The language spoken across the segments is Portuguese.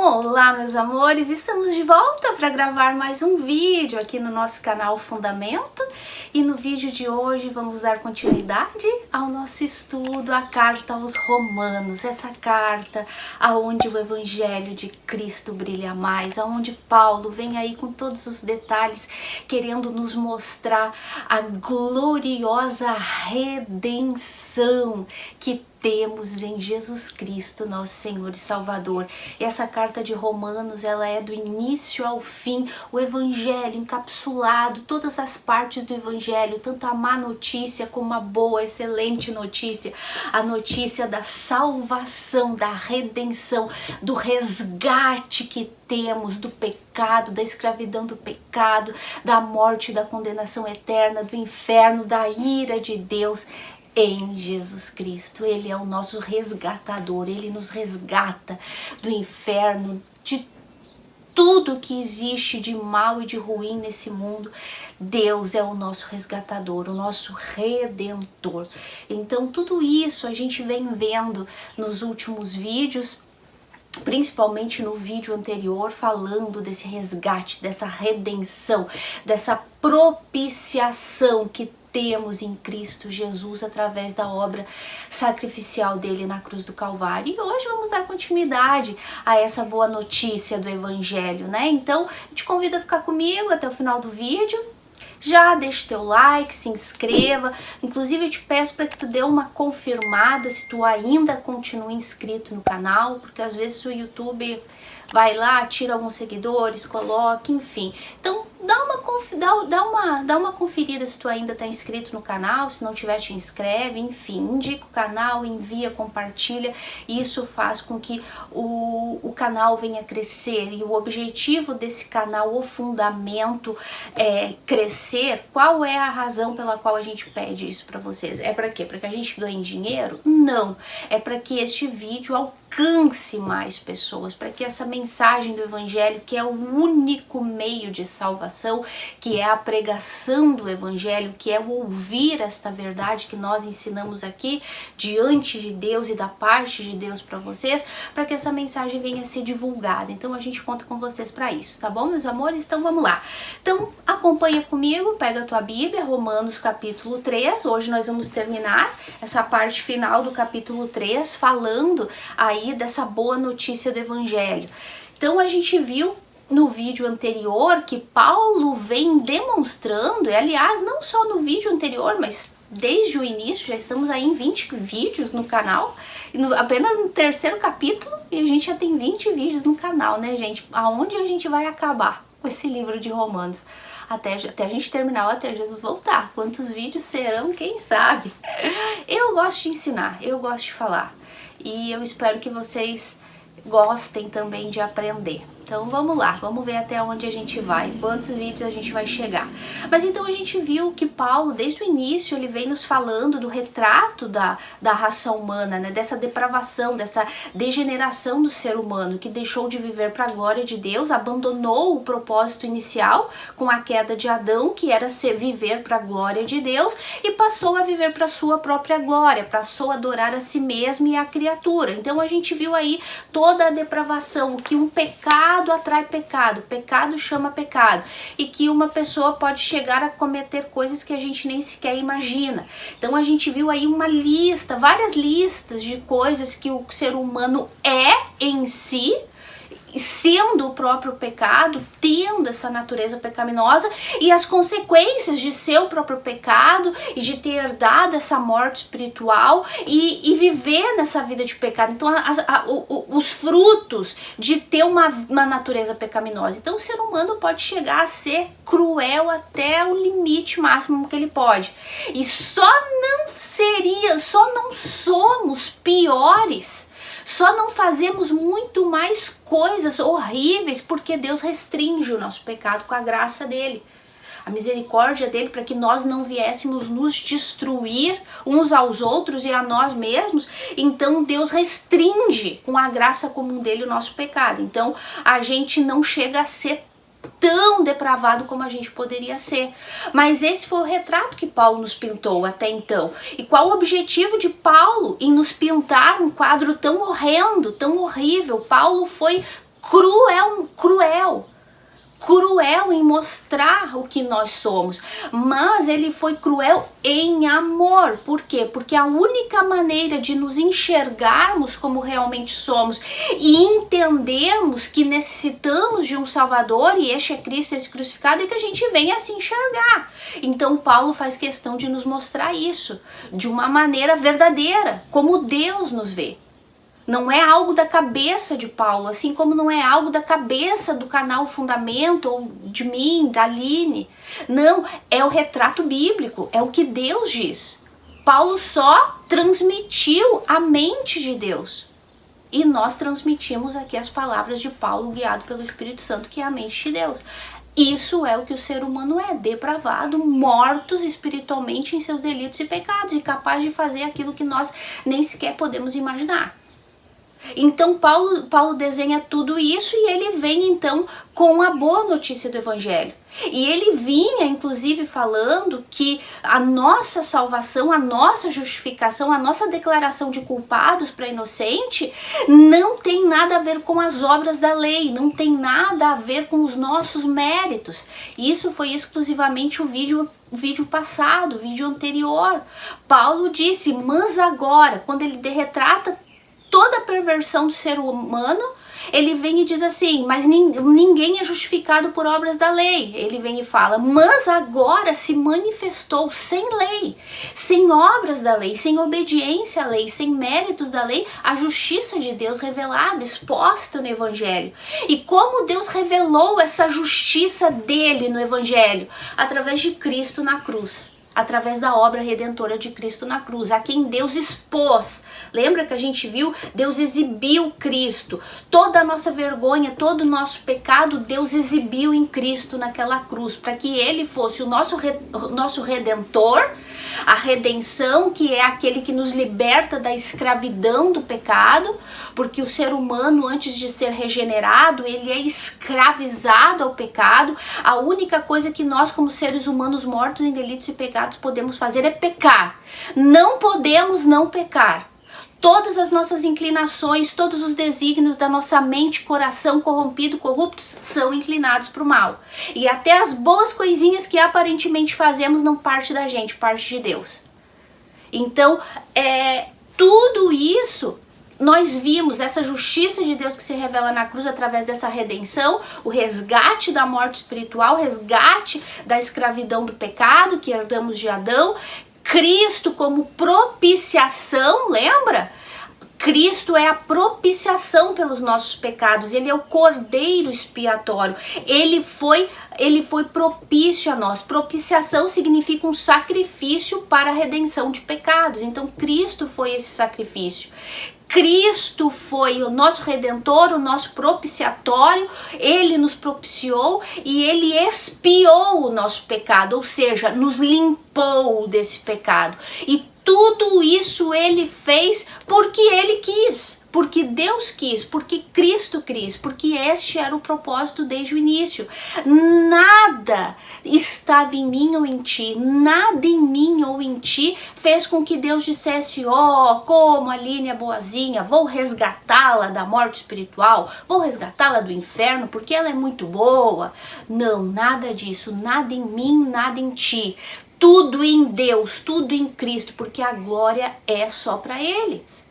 Olá, meus amores, estamos de volta para gravar mais um vídeo aqui no nosso canal Fundamento, e no vídeo de hoje vamos dar continuidade ao nosso estudo, a carta aos Romanos, essa carta aonde o Evangelho de Cristo brilha mais, aonde Paulo vem aí com todos os detalhes querendo nos mostrar a gloriosa redenção que temos em Jesus Cristo, nosso Senhor e Salvador. Essa carta de Romanos, ela é do início ao fim, o Evangelho encapsulado, todas as partes do Evangelho, tanto a má notícia como a boa, excelente notícia, a notícia da salvação, da redenção, do resgate que temos do pecado, da escravidão do pecado, da morte, da condenação eterna, do inferno, da ira de Deus em Jesus Cristo. Ele é o nosso resgatador, ele nos resgata do inferno, de tudo que existe de mal e de ruim nesse mundo. Deus é o nosso resgatador, o nosso redentor. Então tudo isso a gente vem vendo nos últimos vídeos, principalmente no vídeo anterior, falando desse resgate, dessa redenção, dessa propiciação que temos em Cristo Jesus através da obra sacrificial dele na cruz do Calvário. E hoje vamos dar continuidade a essa boa notícia do Evangelho, né? Então, eu te convido a ficar comigo até o final do vídeo. Já deixa o teu like, se inscreva, inclusive eu te peço para que tu dê uma confirmada se tu ainda continua inscrito no canal, porque às vezes o YouTube vai lá, tira alguns seguidores, coloca, enfim. Então dá uma conferida se tu ainda está inscrito no canal, se não tiver te inscreve, enfim, indica o canal, envia, compartilha, isso faz com que o canal venha crescer, e o objetivo desse canal, o fundamento, é crescer. Qual é a razão pela qual a gente pede isso para vocês? É para quê? Para que a gente ganhe dinheiro? Não, é para que este vídeo alcance mais pessoas, para que essa mensagem do Evangelho, que é o único meio de salvação, que é a pregação do Evangelho, que é o ouvir esta verdade que nós ensinamos aqui diante de Deus e da parte de Deus para vocês, para que essa mensagem venha a ser divulgada. Então a gente conta com vocês para isso, tá bom, meus amores? Então vamos lá. Então acompanha comigo, pega a tua Bíblia, Romanos capítulo 3. Hoje nós vamos terminar essa parte final do capítulo 3, falando aí dessa boa notícia do Evangelho. Então a gente viu no vídeo anterior que Paulo vem demonstrando, e aliás não só no vídeo anterior, mas desde o início, já estamos aí em 20 vídeos no canal, apenas no terceiro capítulo, e a gente já tem 20 vídeos no canal, né, gente? Aonde a gente vai acabar com esse livro de Romanos? Até a gente terminar, ou até Jesus voltar. Quantos vídeos serão, quem sabe? Eu gosto de ensinar, eu gosto de falar, e eu espero que vocês gostem também de aprender. Então vamos lá, vamos ver até onde a gente vai, quantos vídeos a gente vai chegar. Mas então a gente viu que Paulo, desde o início, ele vem nos falando do retrato da raça humana, né? Dessa depravação, dessa degeneração do ser humano, que deixou de viver para a glória de Deus, abandonou o propósito inicial com a queda de Adão, que era viver para a glória de Deus, e passou a viver para a sua própria glória, passou a adorar a si mesmo e a criatura. Então a gente viu aí toda a depravação, que um pecado atrai pecado, pecado chama pecado, e que uma pessoa pode chegar a cometer coisas que a gente nem sequer imagina. Então a gente viu aí uma lista, várias listas de coisas que o ser humano é em si, sendo o próprio pecado, tendo essa natureza pecaminosa, e as consequências de ser o próprio pecado e de ter herdado essa morte espiritual e viver nessa vida de pecado. Então os frutos de ter uma natureza pecaminosa. Então o ser humano pode chegar a ser cruel até o limite máximo que ele pode, e só não somos piores, só não fazemos muito mais coisas horríveis porque Deus restringe o nosso pecado com a graça dele, a misericórdia dele, para que nós não viéssemos nos destruir uns aos outros e a nós mesmos. Então Deus restringe com a graça comum dele o nosso pecado. Então a gente não chega a ser tão depravado como a gente poderia ser. Mas esse foi o retrato que Paulo nos pintou até então. E qual o objetivo de Paulo em nos pintar um quadro tão horrendo, tão horrível? Paulo foi cruel em mostrar o que nós somos, mas ele foi cruel em amor. Por quê? Porque a única maneira de nos enxergarmos como realmente somos e entendermos que necessitamos de um Salvador, e este é Cristo, esse crucificado, é que a gente venha a se enxergar. Então Paulo faz questão de nos mostrar isso de uma maneira verdadeira, como Deus nos vê. Não é algo da cabeça de Paulo, assim como não é algo da cabeça do canal Fundamento, ou de mim, da Aline. Não, é o retrato bíblico, é o que Deus diz. Paulo só transmitiu a mente de Deus. E nós transmitimos aqui as palavras de Paulo, guiado pelo Espírito Santo, que é a mente de Deus. Isso é o que o ser humano é, depravado, mortos espiritualmente em seus delitos e pecados, e capaz de fazer aquilo que nós nem sequer podemos imaginar. Então Paulo desenha tudo isso e ele vem então com a boa notícia do Evangelho. E ele vinha inclusive falando que a nossa salvação, a nossa justificação, a nossa declaração de culpados para inocente não tem nada a ver com as obras da lei, não tem nada a ver com os nossos méritos. Isso foi exclusivamente o vídeo passado, o vídeo anterior. Paulo disse, mas agora, quando ele retrata toda a perversão do ser humano, ele vem e diz assim, mas ninguém é justificado por obras da lei. Ele vem e fala, mas agora se manifestou sem lei, sem obras da lei, sem obediência à lei, sem méritos da lei, a justiça de Deus revelada, exposta no Evangelho. E como Deus revelou essa justiça dele no Evangelho? Através de Cristo na cruz. Através da obra redentora de Cristo na cruz, a quem Deus expôs. Lembra que a gente viu? Deus exibiu Cristo. Toda a nossa vergonha, todo o nosso pecado, Deus exibiu em Cristo naquela cruz, para que ele fosse o nosso redentor, a redenção, que é aquele que nos liberta da escravidão do pecado, porque o ser humano, antes de ser regenerado, ele é escravizado ao pecado. A única coisa que nós, como seres humanos mortos em delitos e pecados, podemos fazer é pecar. Não podemos não pecar. Todas as nossas inclinações, todos os desígnios da nossa mente, coração corrompido, corruptos, são inclinados para o mal. E até as boas coisinhas que aparentemente fazemos não parte da gente, parte de Deus. Então, tudo isso nós vimos, essa justiça de Deus que se revela na cruz através dessa redenção, o resgate da morte espiritual, o resgate da escravidão do pecado que herdamos de Adão, Cristo como propiciação, lembra? Cristo é a propiciação pelos nossos pecados, ele é o cordeiro expiatório, ele foi propício a nós. Propiciação significa um sacrifício para a redenção de pecados, então Cristo foi esse sacrifício. Cristo foi o nosso redentor, o nosso propiciatório, ele nos propiciou e ele expiou o nosso pecado, ou seja, nos limpou desse pecado. E tudo isso ele fez porque ele quis, porque Deus quis, porque Cristo quis, porque este era o propósito desde o início. Nada estava em mim ou em ti, nada em mim ou em ti fez com que Deus dissesse, como a Aline é boazinha, vou resgatá-la da morte espiritual, vou resgatá-la do inferno porque ela é muito boa. Não, nada disso, nada em mim, nada em ti. Tudo em Deus, tudo em Cristo, porque a glória é só para eles.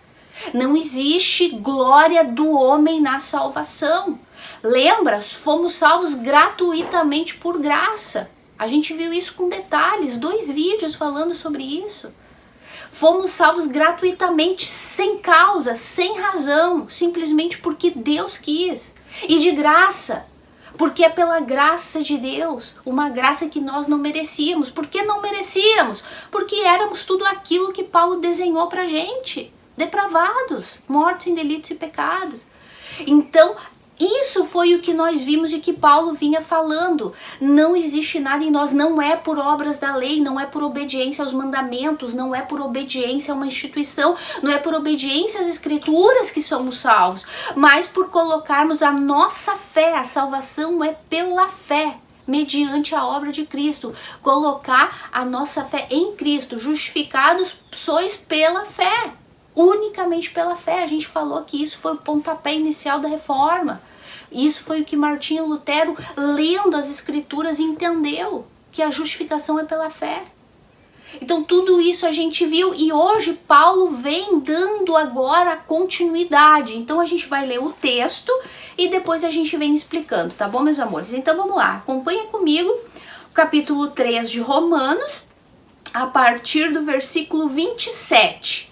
Não existe glória do homem na salvação. Lembra? Fomos salvos gratuitamente por graça. A gente viu isso com detalhes, 2 vídeos falando sobre isso. Fomos salvos gratuitamente, sem causa, sem razão, simplesmente porque Deus quis. E de graça. Porque é pela graça de Deus, uma graça que nós não merecíamos. Por que não merecíamos? Porque éramos tudo aquilo que Paulo desenhou pra gente. Depravados, mortos em delitos e pecados. Então, isso foi o que nós vimos e que Paulo vinha falando. Não existe nada em nós, não é por obras da lei, não é por obediência aos mandamentos, não é por obediência a uma instituição, não é por obediência às escrituras que somos salvos, mas por colocarmos a nossa fé. A salvação é pela fé, mediante a obra de Cristo. Colocar a nossa fé em Cristo. Justificados sois pela fé. Unicamente pela fé. A gente falou que isso foi o pontapé inicial da reforma. Isso foi o que Martinho Lutero, lendo as Escrituras, entendeu, que a justificação é pela fé. Então tudo isso a gente viu e hoje Paulo vem dando agora a continuidade. Então a gente vai ler o texto e depois a gente vem explicando, tá bom, meus amores? Então vamos lá, acompanha comigo o capítulo 3 de Romanos, a partir do versículo 27.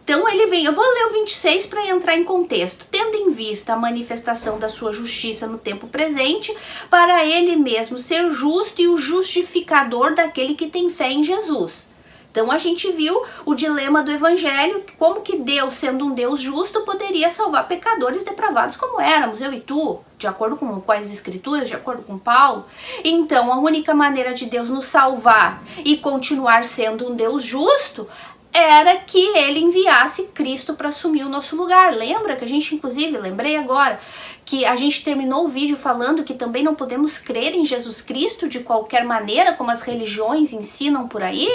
Então ele vem, eu vou ler o 26 para entrar em contexto. Tendo em vista a manifestação da sua justiça no tempo presente, para ele mesmo ser justo e o justificador daquele que tem fé em Jesus. Então a gente viu o dilema do evangelho, como que Deus, sendo um Deus justo, poderia salvar pecadores depravados como éramos, eu e tu, de acordo com as escrituras, de acordo com Paulo. Então a única maneira de Deus nos salvar e continuar sendo um Deus justo era que ele enviasse Cristo para assumir o nosso lugar. Lembra que a gente, inclusive, lembrei agora, que a gente terminou o vídeo falando que também não podemos crer em Jesus Cristo de qualquer maneira, como as religiões ensinam por aí?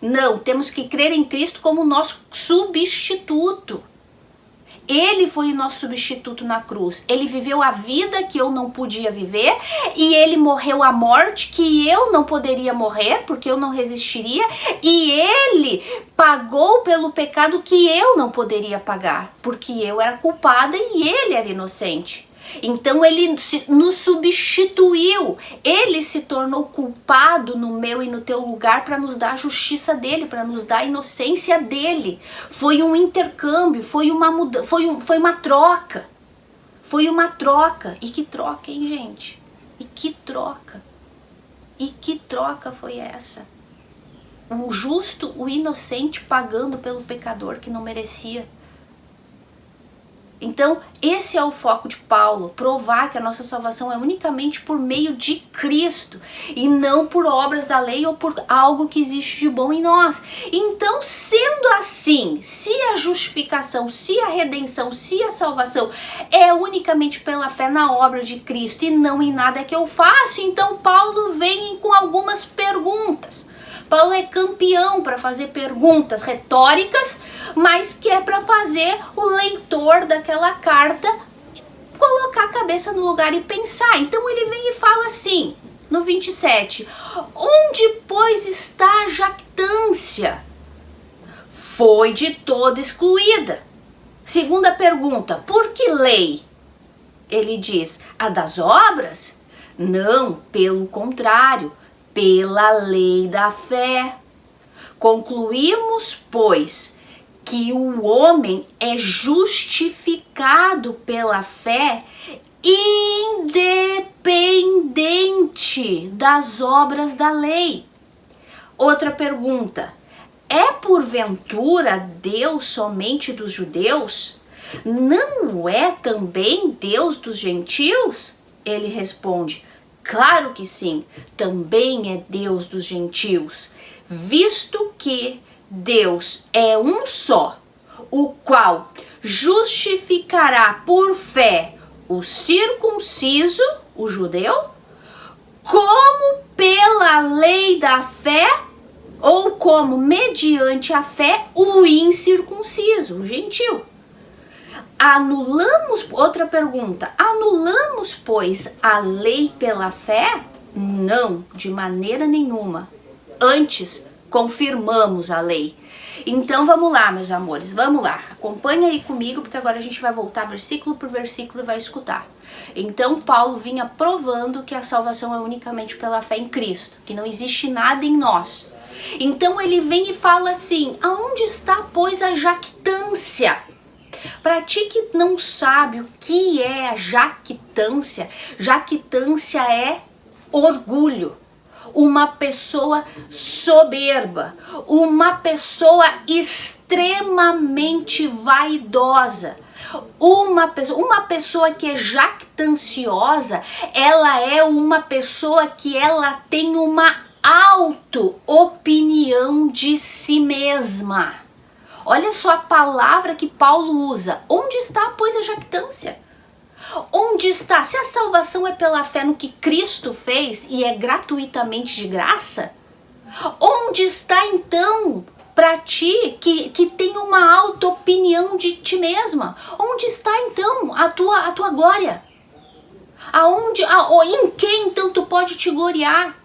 Não, temos que crer em Cristo como nosso substituto. Ele foi o nosso substituto na cruz. Ele viveu a vida que eu não podia viver e ele morreu a morte que eu não poderia morrer, porque eu não resistiria, e ele pagou pelo pecado que eu não poderia pagar, porque eu era culpada e ele era inocente. Então ele nos substituiu, ele se tornou culpado no meu e no teu lugar para nos dar a justiça dele, para nos dar a inocência dele. Foi um intercâmbio, foi uma troca. Foi uma troca. E que troca, hein, gente? E que troca. E que troca foi essa? O justo, o inocente pagando pelo pecador que não merecia. Então, esse é o foco de Paulo, provar que a nossa salvação é unicamente por meio de Cristo e não por obras da lei ou por algo que existe de bom em nós. Então, sendo assim, se a justificação, se a redenção, se a salvação é unicamente pela fé na obra de Cristo e não em nada que eu faço, então Paulo vem com algumas perguntas. Paulo é campeão para fazer perguntas retóricas, mas que é para fazer o leitor daquela carta colocar a cabeça no lugar e pensar. Então ele vem e fala assim, no 27, onde, pois, está a jactância? Foi de toda excluída. Segunda pergunta, por que lei? Ele diz, a das obras? Não, pelo contrário, pela lei da fé. Concluímos, pois, que o homem é justificado pela fé independente das obras da lei. Outra pergunta, é porventura Deus somente dos judeus? Não é também Deus dos gentios? Ele responde, claro que sim, também é Deus dos gentios, visto que Deus é um só, o qual justificará por fé o circunciso, o judeu, como pela lei da fé, ou como mediante a fé o incircunciso, o gentil. Anulamos, outra pergunta, anulamos, pois, a lei pela fé? Não, de maneira nenhuma. Antes, confirmamos a lei. Então vamos lá, meus amores, vamos lá. Acompanha aí comigo, porque agora a gente vai voltar versículo por versículo e vai escutar. Então Paulo vinha provando que a salvação é unicamente pela fé em Cristo, que não existe nada em nós. Então ele vem e fala assim, aonde está, pois, a jactância? Para ti que não sabe o que é a jactância, jactância é orgulho, uma pessoa soberba, uma pessoa extremamente vaidosa. Uma pessoa que é jactanciosa, ela é uma pessoa que ela tem uma auto-opinião de si mesma. Olha só a palavra que Paulo usa. Onde está, pois, a jactância? Onde está? Se a salvação é pela fé no que Cristo fez e é gratuitamente de graça, onde está então para ti que tem uma auto-opinião de ti mesma? Onde está então a tua glória? Em quem então tu pode te gloriar?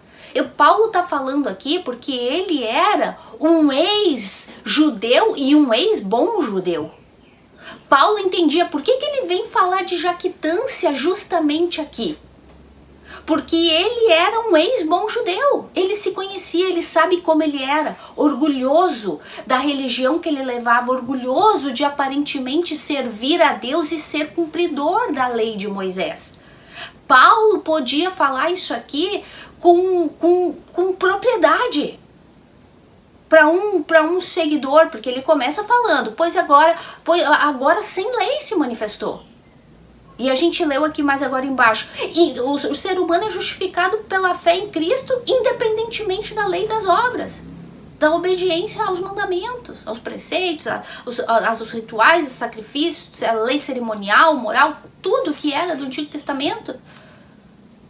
Paulo está falando aqui porque ele era um ex-judeu e um ex-bom judeu. Paulo entendia por que ele vem falar de jactância justamente aqui. Porque ele era um ex-bom judeu. Ele se conhecia, ele sabe como ele era. Orgulhoso da religião que ele levava, orgulhoso de aparentemente servir a Deus e ser cumpridor da lei de Moisés. Paulo podia falar isso aqui com propriedade para um seguidor, porque ele começa falando, pois agora sem lei se manifestou. E a gente leu aqui mais agora embaixo. E o ser humano é justificado pela fé em Cristo, independentemente da lei das obras, da obediência aos mandamentos, aos preceitos, aos rituais, aos sacrifícios, a lei cerimonial, moral, tudo que era do Antigo Testamento.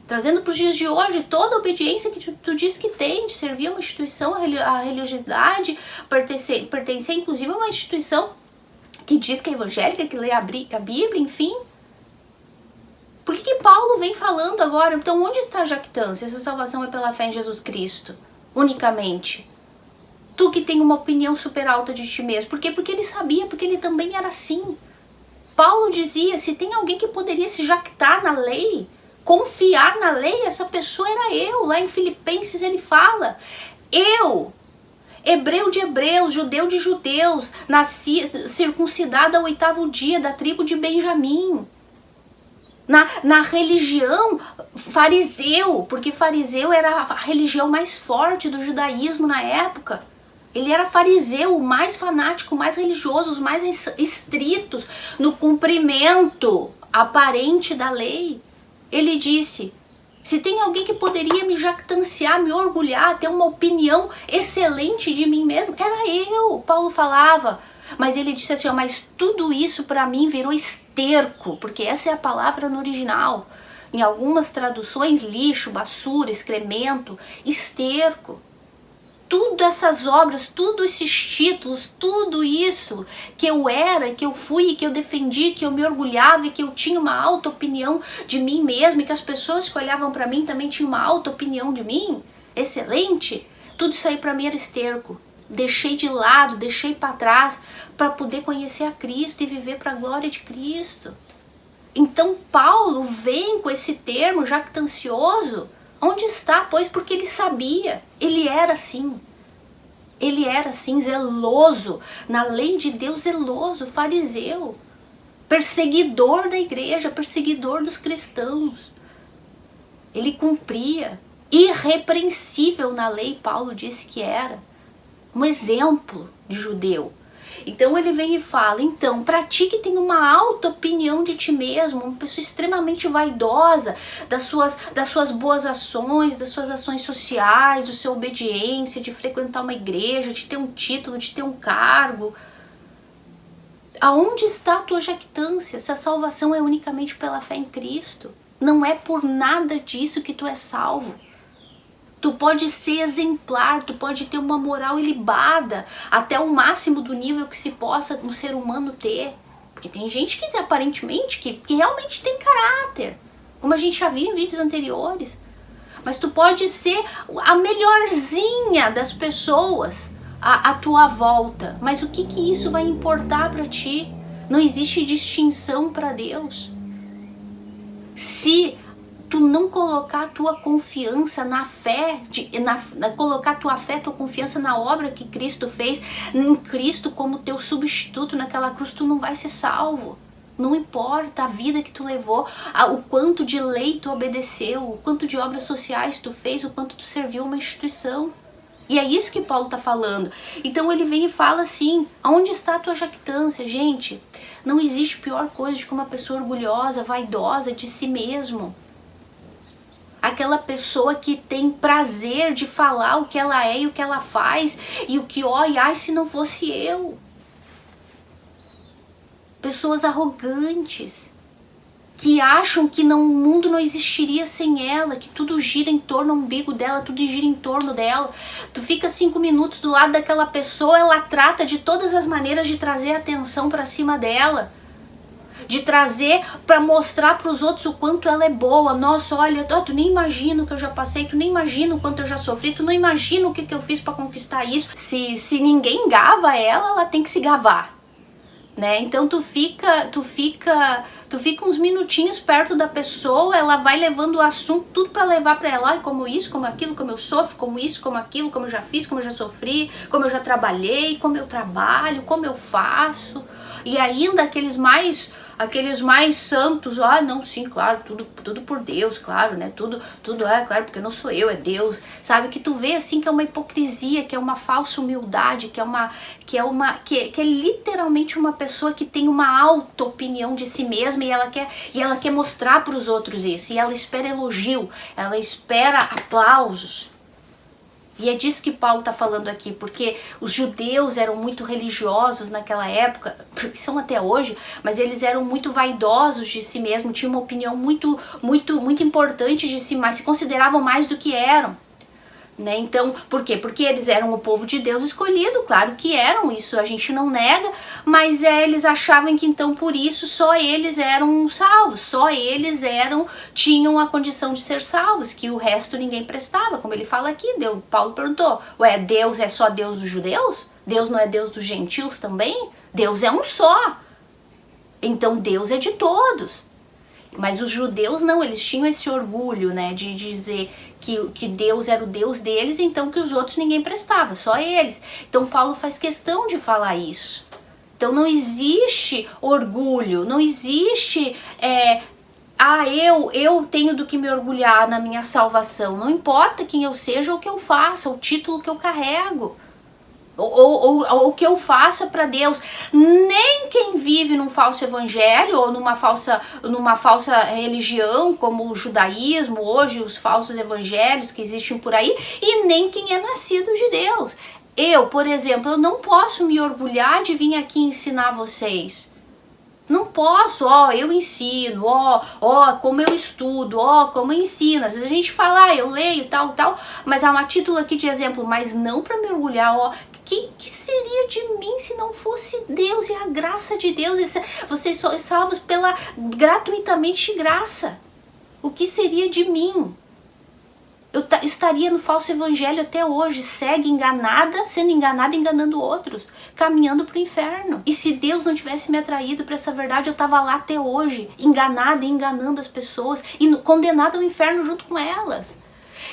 Trazendo para os dias de hoje, toda a obediência que tu diz que tem, de servir a uma instituição, a religiosidade, pertencer inclusive a uma instituição que diz que é evangélica, que lê a Bíblia, enfim. Por que Paulo vem falando agora? Então onde está a jactância? Essa salvação é pela fé em Jesus Cristo, unicamente. Tu que tem uma opinião super alta de ti mesmo. Por quê? Porque ele sabia, porque ele também era assim. Paulo dizia, se tem alguém que poderia se jactar na lei, confiar na lei, essa pessoa era eu. Lá em Filipenses ele fala, eu, hebreu de hebreus, judeu de judeus, nasci circuncidado ao 8º dia, da tribo de Benjamim. Na religião, fariseu, porque fariseu era a religião mais forte do judaísmo na época. Ele era fariseu, o mais fanático, o mais religioso, os mais estritos no cumprimento aparente da lei. Ele disse, se tem alguém que poderia me jactanciar, me orgulhar, ter uma opinião excelente de mim mesmo, era eu, Paulo falava. Mas ele disse assim, mas tudo isso para mim virou esterco, porque essa é a palavra no original. Em algumas traduções, lixo, basura, excremento, esterco. Tudo essas obras, todos esses títulos, tudo isso que eu era, que eu fui, que eu defendi, que eu me orgulhava e que eu tinha uma alta opinião de mim mesma e que as pessoas que olhavam para mim também tinham uma alta opinião de mim, excelente, tudo isso aí para mim era esterco. Deixei de lado, deixei para trás para poder conhecer a Cristo e viver para a glória de Cristo. Então Paulo vem com esse termo jactancioso. Onde está? Pois porque ele sabia, ele era assim. Ele era assim, zeloso, na lei de Deus, zeloso, fariseu, perseguidor da igreja, perseguidor dos cristãos. Ele cumpria, irrepreensível na lei, Paulo disse que era. Um exemplo de judeu. Então ele vem e fala, então, para ti que tem uma alta opinião de ti mesmo, uma pessoa extremamente vaidosa das suas boas ações, das suas ações sociais, da sua obediência, de frequentar uma igreja, de ter um título, de ter um cargo. Aonde está a tua jactância? Se a salvação é unicamente pela fé em Cristo. Não é por nada disso que tu é salvo. Tu pode ser exemplar, tu pode ter uma moral ilibada, até o máximo do nível que se possa um ser humano ter. Porque tem gente que aparentemente, que realmente tem caráter, como a gente já viu em vídeos anteriores. Mas tu pode ser a melhorzinha das pessoas à tua volta. Mas o que isso vai importar para ti? Não existe distinção para Deus. Se tu não colocar a tua confiança na fé, colocar a tua fé, tua confiança na obra que Cristo fez, em Cristo como teu substituto naquela cruz, tu não vai ser salvo. Não importa a vida que tu levou, o quanto de lei tu obedeceu, o quanto de obras sociais tu fez, o quanto tu serviu uma instituição. E é isso que Paulo está falando. Então ele vem e fala assim, aonde está a tua jactância? Gente, não existe pior coisa do que uma pessoa orgulhosa, vaidosa de si mesmo. Aquela pessoa que tem prazer de falar o que ela é e o que ela faz, e o que, ai, se não fosse eu. Pessoas arrogantes, que acham que o mundo não existiria sem ela, que tudo gira em torno do umbigo dela, tudo gira em torno dela. Tu fica 5 minutos do lado daquela pessoa, ela trata de todas as maneiras de trazer atenção para cima dela. de trazer para mostrar para os outros o quanto ela é boa. Nossa, olha, tu nem imagina o que eu já passei, tu nem imagina o quanto eu já sofri, tu não imagina o que eu fiz para conquistar isso. Se ninguém gava ela tem que se gavar, né? Então tu fica uns minutinhos perto da pessoa, ela vai levando o assunto tudo para levar para ela, como isso, como aquilo, como eu sofro, como isso, como aquilo, como eu já fiz, como eu já sofri, como eu já trabalhei, como eu trabalho, como eu faço. E ainda aqueles mais santos, não, sim, claro, tudo por Deus, claro, né, tudo é, claro, porque não sou eu, é Deus, sabe, que tu vê assim que é uma hipocrisia, que é uma falsa humildade, que é literalmente uma pessoa que tem uma alta opinião de si mesma e ela quer mostrar para os outros isso, e ela espera elogio, ela espera aplausos. E é disso que Paulo está falando aqui, porque os judeus eram muito religiosos naquela época, são até hoje, mas eles eram muito vaidosos de si mesmos, tinham uma opinião muito importante de si, mas se consideravam mais do que eram. Né? Então, por quê? Porque eles eram o povo de Deus escolhido, claro que eram, isso a gente não nega, mas eles achavam que então por isso só eles eram salvos, só eles tinham a condição de ser salvos, que o resto ninguém prestava, como ele fala aqui. Paulo perguntou, Deus é só Deus dos judeus? Deus não é Deus dos gentios também? Deus é um só, então Deus é de todos. Mas os judeus não, eles tinham esse orgulho, né, de dizer que Deus era o Deus deles, então que os outros ninguém prestava, só eles. Então Paulo faz questão de falar isso. Então não existe orgulho, não existe, eu tenho do que me orgulhar na minha salvação. Não importa quem eu seja ou o que eu faça, o título que eu carrego. Ou o que eu faça para Deus. Nem quem vive num falso evangelho ou numa falsa religião, como o judaísmo, hoje os falsos evangelhos que existem por aí, e nem quem é nascido de Deus. Eu, por exemplo, eu não posso me orgulhar de vir aqui ensinar vocês. Não posso, eu ensino, como eu estudo, como eu ensino. Às vezes a gente fala, eu leio, tal, mas há uma título aqui de exemplo, mas não para me orgulhar, que seria de mim se não fosse Deus e a graça de Deus? Vocês são salvos gratuitamente de graça. O que seria de mim? Eu estaria no falso evangelho até hoje, sendo enganada, enganando outros, caminhando para o inferno. E se Deus não tivesse me atraído para essa verdade, eu estava lá até hoje, enganada e enganando as pessoas e condenada ao inferno junto com elas.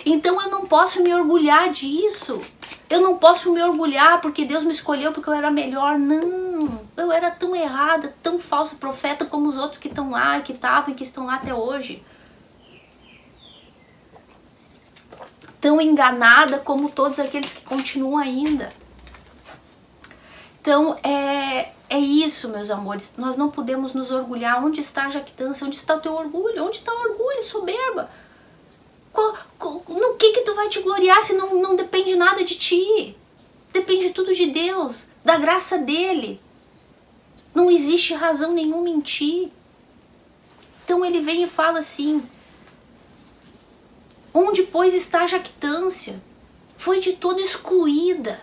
Então eu não posso me orgulhar disso. Eu não posso me orgulhar porque Deus me escolheu porque eu era melhor. Não, eu era tão errada, tão falsa profeta como os outros que estão lá, que estavam e que estão lá até hoje. Tão enganada como todos aqueles que continuam ainda. Então é isso, meus amores. Nós não podemos nos orgulhar. Onde está a jactância? Onde está o teu orgulho? Onde está o orgulho, soberba? No que tu vai te gloriar se não depende nada de ti? Depende tudo de Deus, da graça dele. Não existe razão nenhuma em ti. Então ele vem e fala assim: onde, pois, está a jactância? Foi de todo excluída.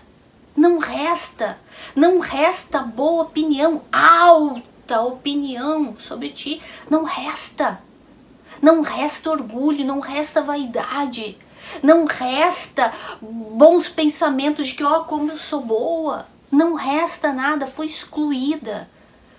Não resta boa opinião, alta opinião sobre ti. Não resta orgulho, não resta vaidade, não resta bons pensamentos de que, como eu sou boa. Não resta nada, foi excluída.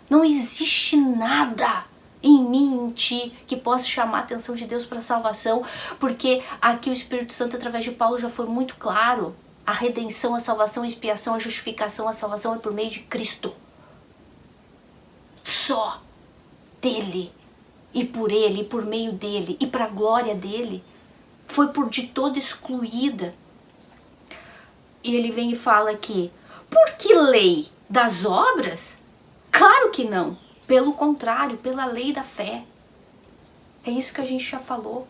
Não existe nada em mim, em ti, que possa chamar a atenção de Deus para a salvação, porque aqui o Espírito Santo, através de Paulo, já foi muito claro. A redenção, a salvação, a expiação, a justificação, a salvação é por meio de Cristo. Só dele, e por ele, e por meio dele, e para a glória dele. Foi por de todo excluída. E ele vem e fala aqui: por que lei das obras? Claro que não. Pelo contrário, pela lei da fé. É isso que a gente já falou.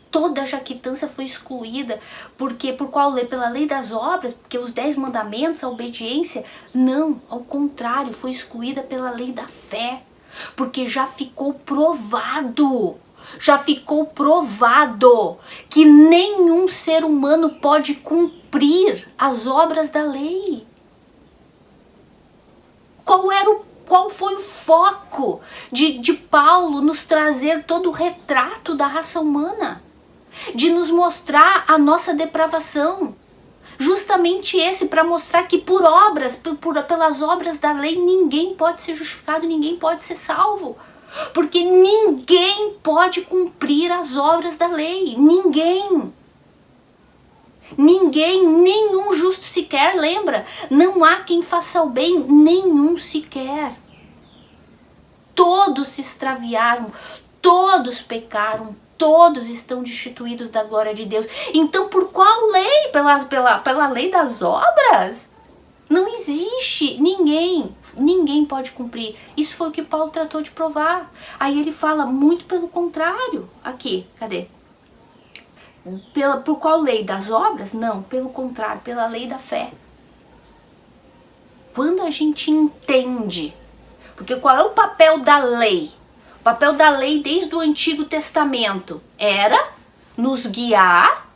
Toda a jactância foi excluída. Porque por qual lei? Pela lei das obras, porque os 10 mandamentos, a obediência, não, ao contrário, foi excluída pela lei da fé. Porque já ficou provado que nenhum ser humano pode cumprir as obras da lei. Qual era qual foi o foco de Paulo nos trazer todo o retrato da raça humana? De nos mostrar a nossa depravação. Justamente esse, para mostrar que por obras, pelas obras da lei, ninguém pode ser justificado, ninguém pode ser salvo. Porque ninguém pode cumprir as obras da lei. Ninguém. Ninguém, nenhum justo sequer, lembra? Não há quem faça o bem, nenhum sequer. Todos se extraviaram, todos pecaram, todos estão destituídos da glória de Deus. Então por qual lei? Pela lei das obras? Não existe ninguém pode cumprir. Isso foi o que Paulo tratou de provar. Aí ele fala muito pelo contrário. Aqui, cadê? Por qual lei? Das obras? Não, pelo contrário, pela lei da fé. Quando a gente entende, porque qual é o papel da lei? O papel da lei desde o Antigo Testamento era nos guiar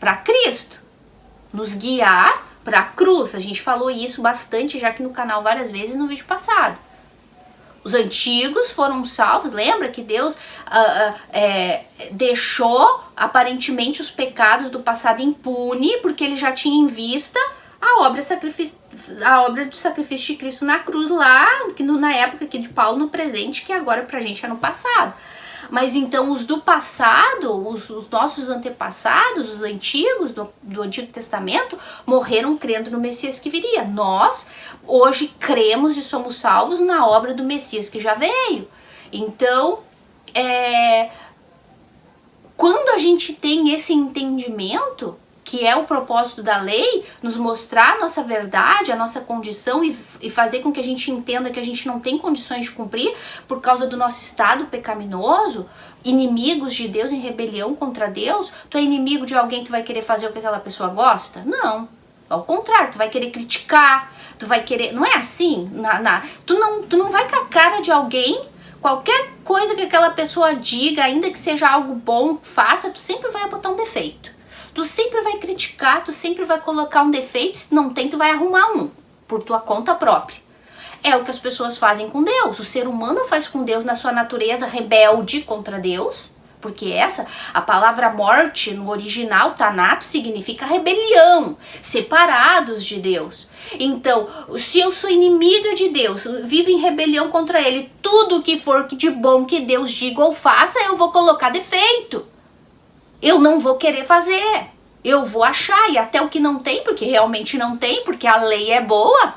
para Cristo, nos guiar para a cruz. A gente falou isso bastante já aqui no canal várias vezes no vídeo passado. Os antigos foram salvos, lembra que Deus deixou aparentemente os pecados do passado impune, porque ele já tinha em vista a obra do sacrifício de Cristo na cruz lá, na época aqui de Paulo, no presente, que agora pra gente é no passado. Mas então os do passado, os nossos antepassados, os antigos do Antigo Testamento, morreram crendo no Messias que viria. Nós hoje cremos e somos salvos na obra do Messias que já veio. Então, quando a gente tem esse entendimento, que é o propósito da lei, nos mostrar a nossa verdade, a nossa condição e fazer com que a gente entenda que a gente não tem condições de cumprir por causa do nosso estado pecaminoso, inimigos de Deus em rebelião contra Deus. Tu é inimigo de alguém, tu vai querer fazer o que aquela pessoa gosta? Não, ao contrário, tu vai querer criticar, tu vai querer, não é assim? Tu não vai com a cara de alguém, qualquer coisa que aquela pessoa diga, ainda que seja algo bom, faça, tu sempre vai botar um defeito. Tu sempre vai criticar, tu sempre vai colocar um defeito, se não tem, tu vai arrumar um, por tua conta própria. É o que as pessoas fazem com Deus, o ser humano faz com Deus na sua natureza rebelde contra Deus, porque a palavra morte no original, tanato, significa rebelião, separados de Deus. Então, se eu sou inimiga de Deus, vivo em rebelião contra Ele, tudo que for de bom que Deus diga ou faça, eu vou colocar defeito. Eu não vou querer fazer, eu vou achar, e até o que não tem, porque realmente não tem, porque a lei é boa,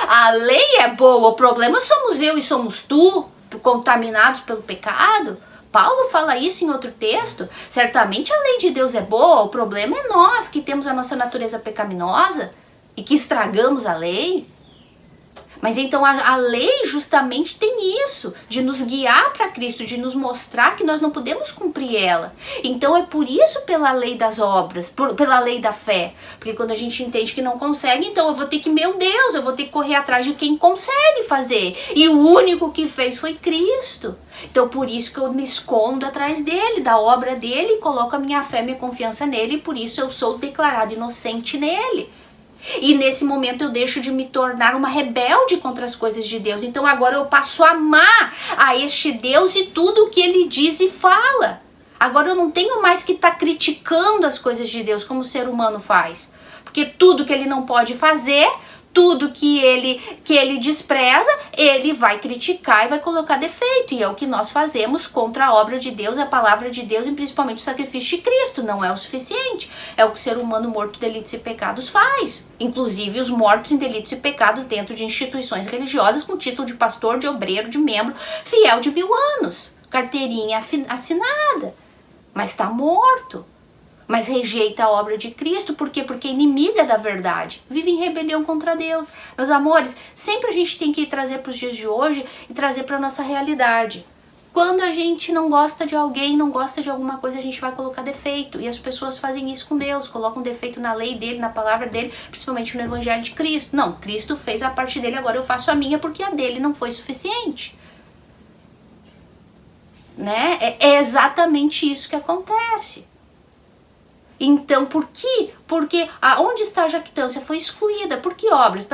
a lei é boa, o problema somos eu e somos tu, contaminados pelo pecado. Paulo fala isso em outro texto, certamente a lei de Deus é boa, o problema é nós que temos a nossa natureza pecaminosa e que estragamos a lei. Mas então a lei justamente tem isso, de nos guiar para Cristo, de nos mostrar que nós não podemos cumprir ela. Então é por isso pela lei das obras, pela lei da fé. Porque quando a gente entende que não consegue, então eu vou ter que, meu Deus, eu vou ter que correr atrás de quem consegue fazer. E o único que fez foi Cristo. Então por isso que eu me escondo atrás dele, da obra dele, e coloco a minha fé, minha confiança nele, e por isso eu sou declarado inocente nele. E nesse momento eu deixo de me tornar uma rebelde contra as coisas de Deus. Então agora eu passo a amar a este Deus e tudo o que ele diz e fala. Agora eu não tenho mais que estar criticando as coisas de Deus como o ser humano faz. Porque tudo que ele não pode fazer, tudo que ele despreza, ele vai criticar e vai colocar defeito. E é o que nós fazemos contra a obra de Deus, a palavra de Deus e principalmente o sacrifício de Cristo. Não é o suficiente. É o que o ser humano morto de delitos e pecados faz. Inclusive os mortos em delitos e pecados dentro de instituições religiosas com título de pastor, de obreiro, de membro, fiel de 1000 anos. Carteirinha assinada. Mas está morto. Mas rejeita a obra de Cristo, por quê? Porque é inimiga da verdade, vive em rebelião contra Deus. Meus amores, sempre a gente tem que trazer para os dias de hoje e trazer para a nossa realidade. Quando a gente não gosta de alguém, não gosta de alguma coisa, a gente vai colocar defeito. E as pessoas fazem isso com Deus, colocam defeito na lei dele, na palavra dele, principalmente no evangelho de Cristo. Não, Cristo fez a parte dele, agora eu faço a minha porque a dele não foi suficiente. Né? É exatamente isso que acontece. Então, por quê? Porque onde está a jactância? Foi excluída. Por que obras?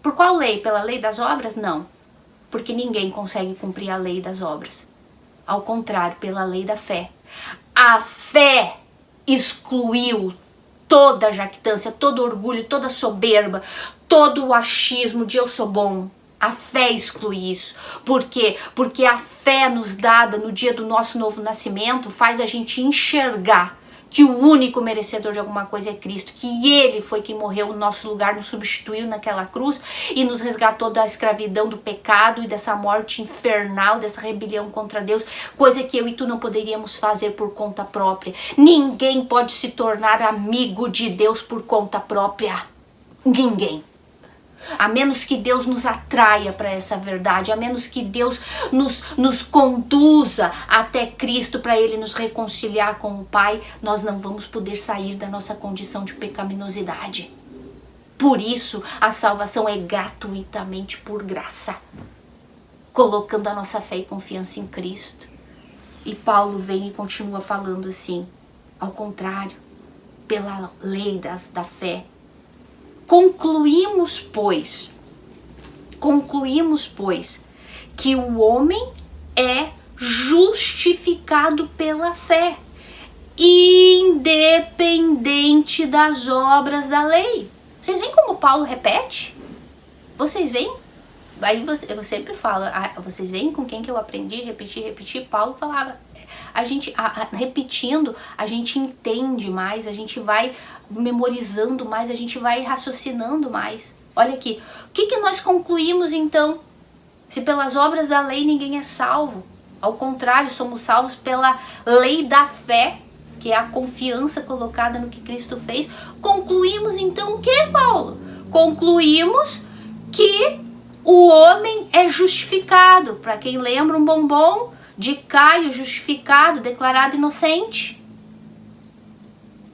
Por qual lei? Pela lei das obras? Não. Porque ninguém consegue cumprir a lei das obras. Ao contrário, pela lei da fé. A fé excluiu toda jactância, todo orgulho, toda soberba, todo o achismo de eu sou bom. A fé exclui isso. Por quê? Porque a fé nos dada no dia do nosso novo nascimento faz a gente enxergar que o único merecedor de alguma coisa é Cristo, que Ele foi quem morreu no nosso lugar, nos substituiu naquela cruz e nos resgatou da escravidão, do pecado e dessa morte infernal, dessa rebelião contra Deus, coisa que eu e tu não poderíamos fazer por conta própria. Ninguém pode se tornar amigo de Deus por conta própria. Ninguém. A menos que Deus nos atraia para essa verdade, a menos que Deus nos conduza até Cristo para Ele nos reconciliar com o Pai, nós não vamos poder sair da nossa condição de pecaminosidade. Por isso, a salvação é gratuitamente por graça, colocando a nossa fé e confiança em Cristo. E Paulo vem e continua falando assim, ao contrário, pela lei da fé. Concluímos, pois, que o homem é justificado pela fé, independente das obras da lei. Vocês veem como Paulo repete? Vocês veem? Aí eu sempre falo, vocês veem com quem que eu aprendi, repetir? Paulo falava. Repetindo, a gente entende mais, a gente vai memorizando mais, a gente vai raciocinando mais. Olha aqui, o que nós concluímos então? Se pelas obras da lei ninguém é salvo. Ao contrário, somos salvos pela lei da fé, que é a confiança colocada no que Cristo fez. Concluímos então o que, Paulo? Concluímos que o homem é justificado. Para quem lembra, um bombom de Caio, justificado, declarado inocente,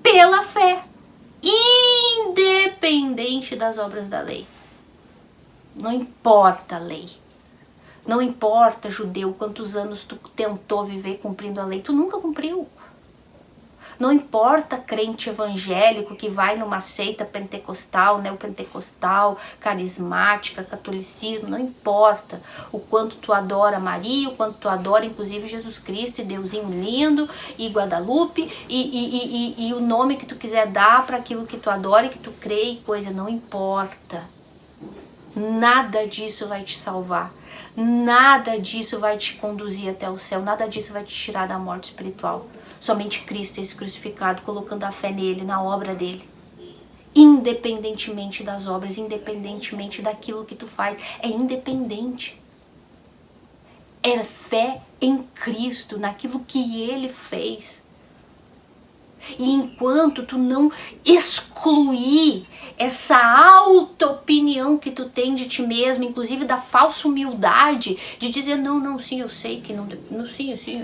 pela fé, independente das obras da lei. Não importa a lei, não importa, judeu, quantos anos tu tentou viver cumprindo a lei, tu nunca cumpriu. Não importa crente evangélico que vai numa seita pentecostal, neopentecostal, carismática, catolicismo, não importa o quanto tu adora Maria, o quanto tu adora inclusive Jesus Cristo e Deusinho lindo e Guadalupe e o nome que tu quiser dar para aquilo que tu adora e que tu crê e coisa, não importa. Nada disso vai te salvar, nada disso vai te conduzir até o céu, nada disso vai te tirar da morte espiritual. Somente Cristo, esse crucificado, colocando a fé nele, na obra dele. Independentemente das obras, independentemente daquilo que tu faz, é independente. É fé em Cristo, naquilo que ele fez. E enquanto tu não excluir essa auto-opinião que tu tem de ti mesmo, inclusive da falsa humildade, de dizer, não, sim, eu sei que não, sim, eu sei,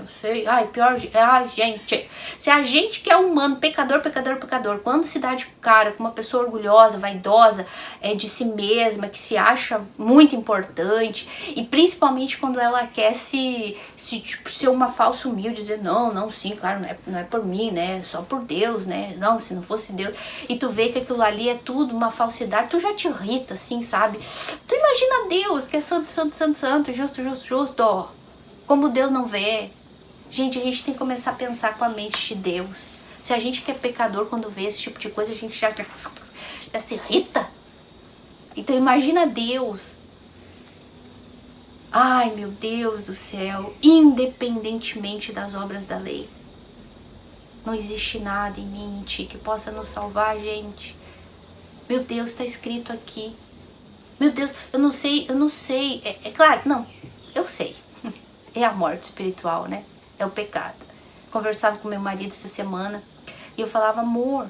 gente, se a gente que é humano, pecador, quando se dá de cara com uma pessoa orgulhosa, vaidosa, de si mesma, que se acha muito importante, e principalmente quando ela quer tipo, ser uma falsa humilde, dizer, não, sim, claro, não é por mim, né, só por Deus, né, não, se não fosse Deus, e tu vê que aquilo ali é tudo uma falsidade, tu já te irrita, assim, sabe? Tu imagina Deus, que é santo, justo, como Deus não vê. Gente, a gente tem que começar a pensar com a mente de Deus. Se a gente que é pecador, quando vê esse tipo de coisa, a gente já se irrita. Então imagina Deus. Ai, meu Deus do céu, independentemente das obras da lei. Não existe nada em mim, em ti, que possa nos salvar, gente. Meu Deus, está escrito aqui. Meu Deus, eu não sei. É claro, não, eu sei. É a morte espiritual, né? É o pecado. Conversava com meu marido essa semana e eu falava, amor,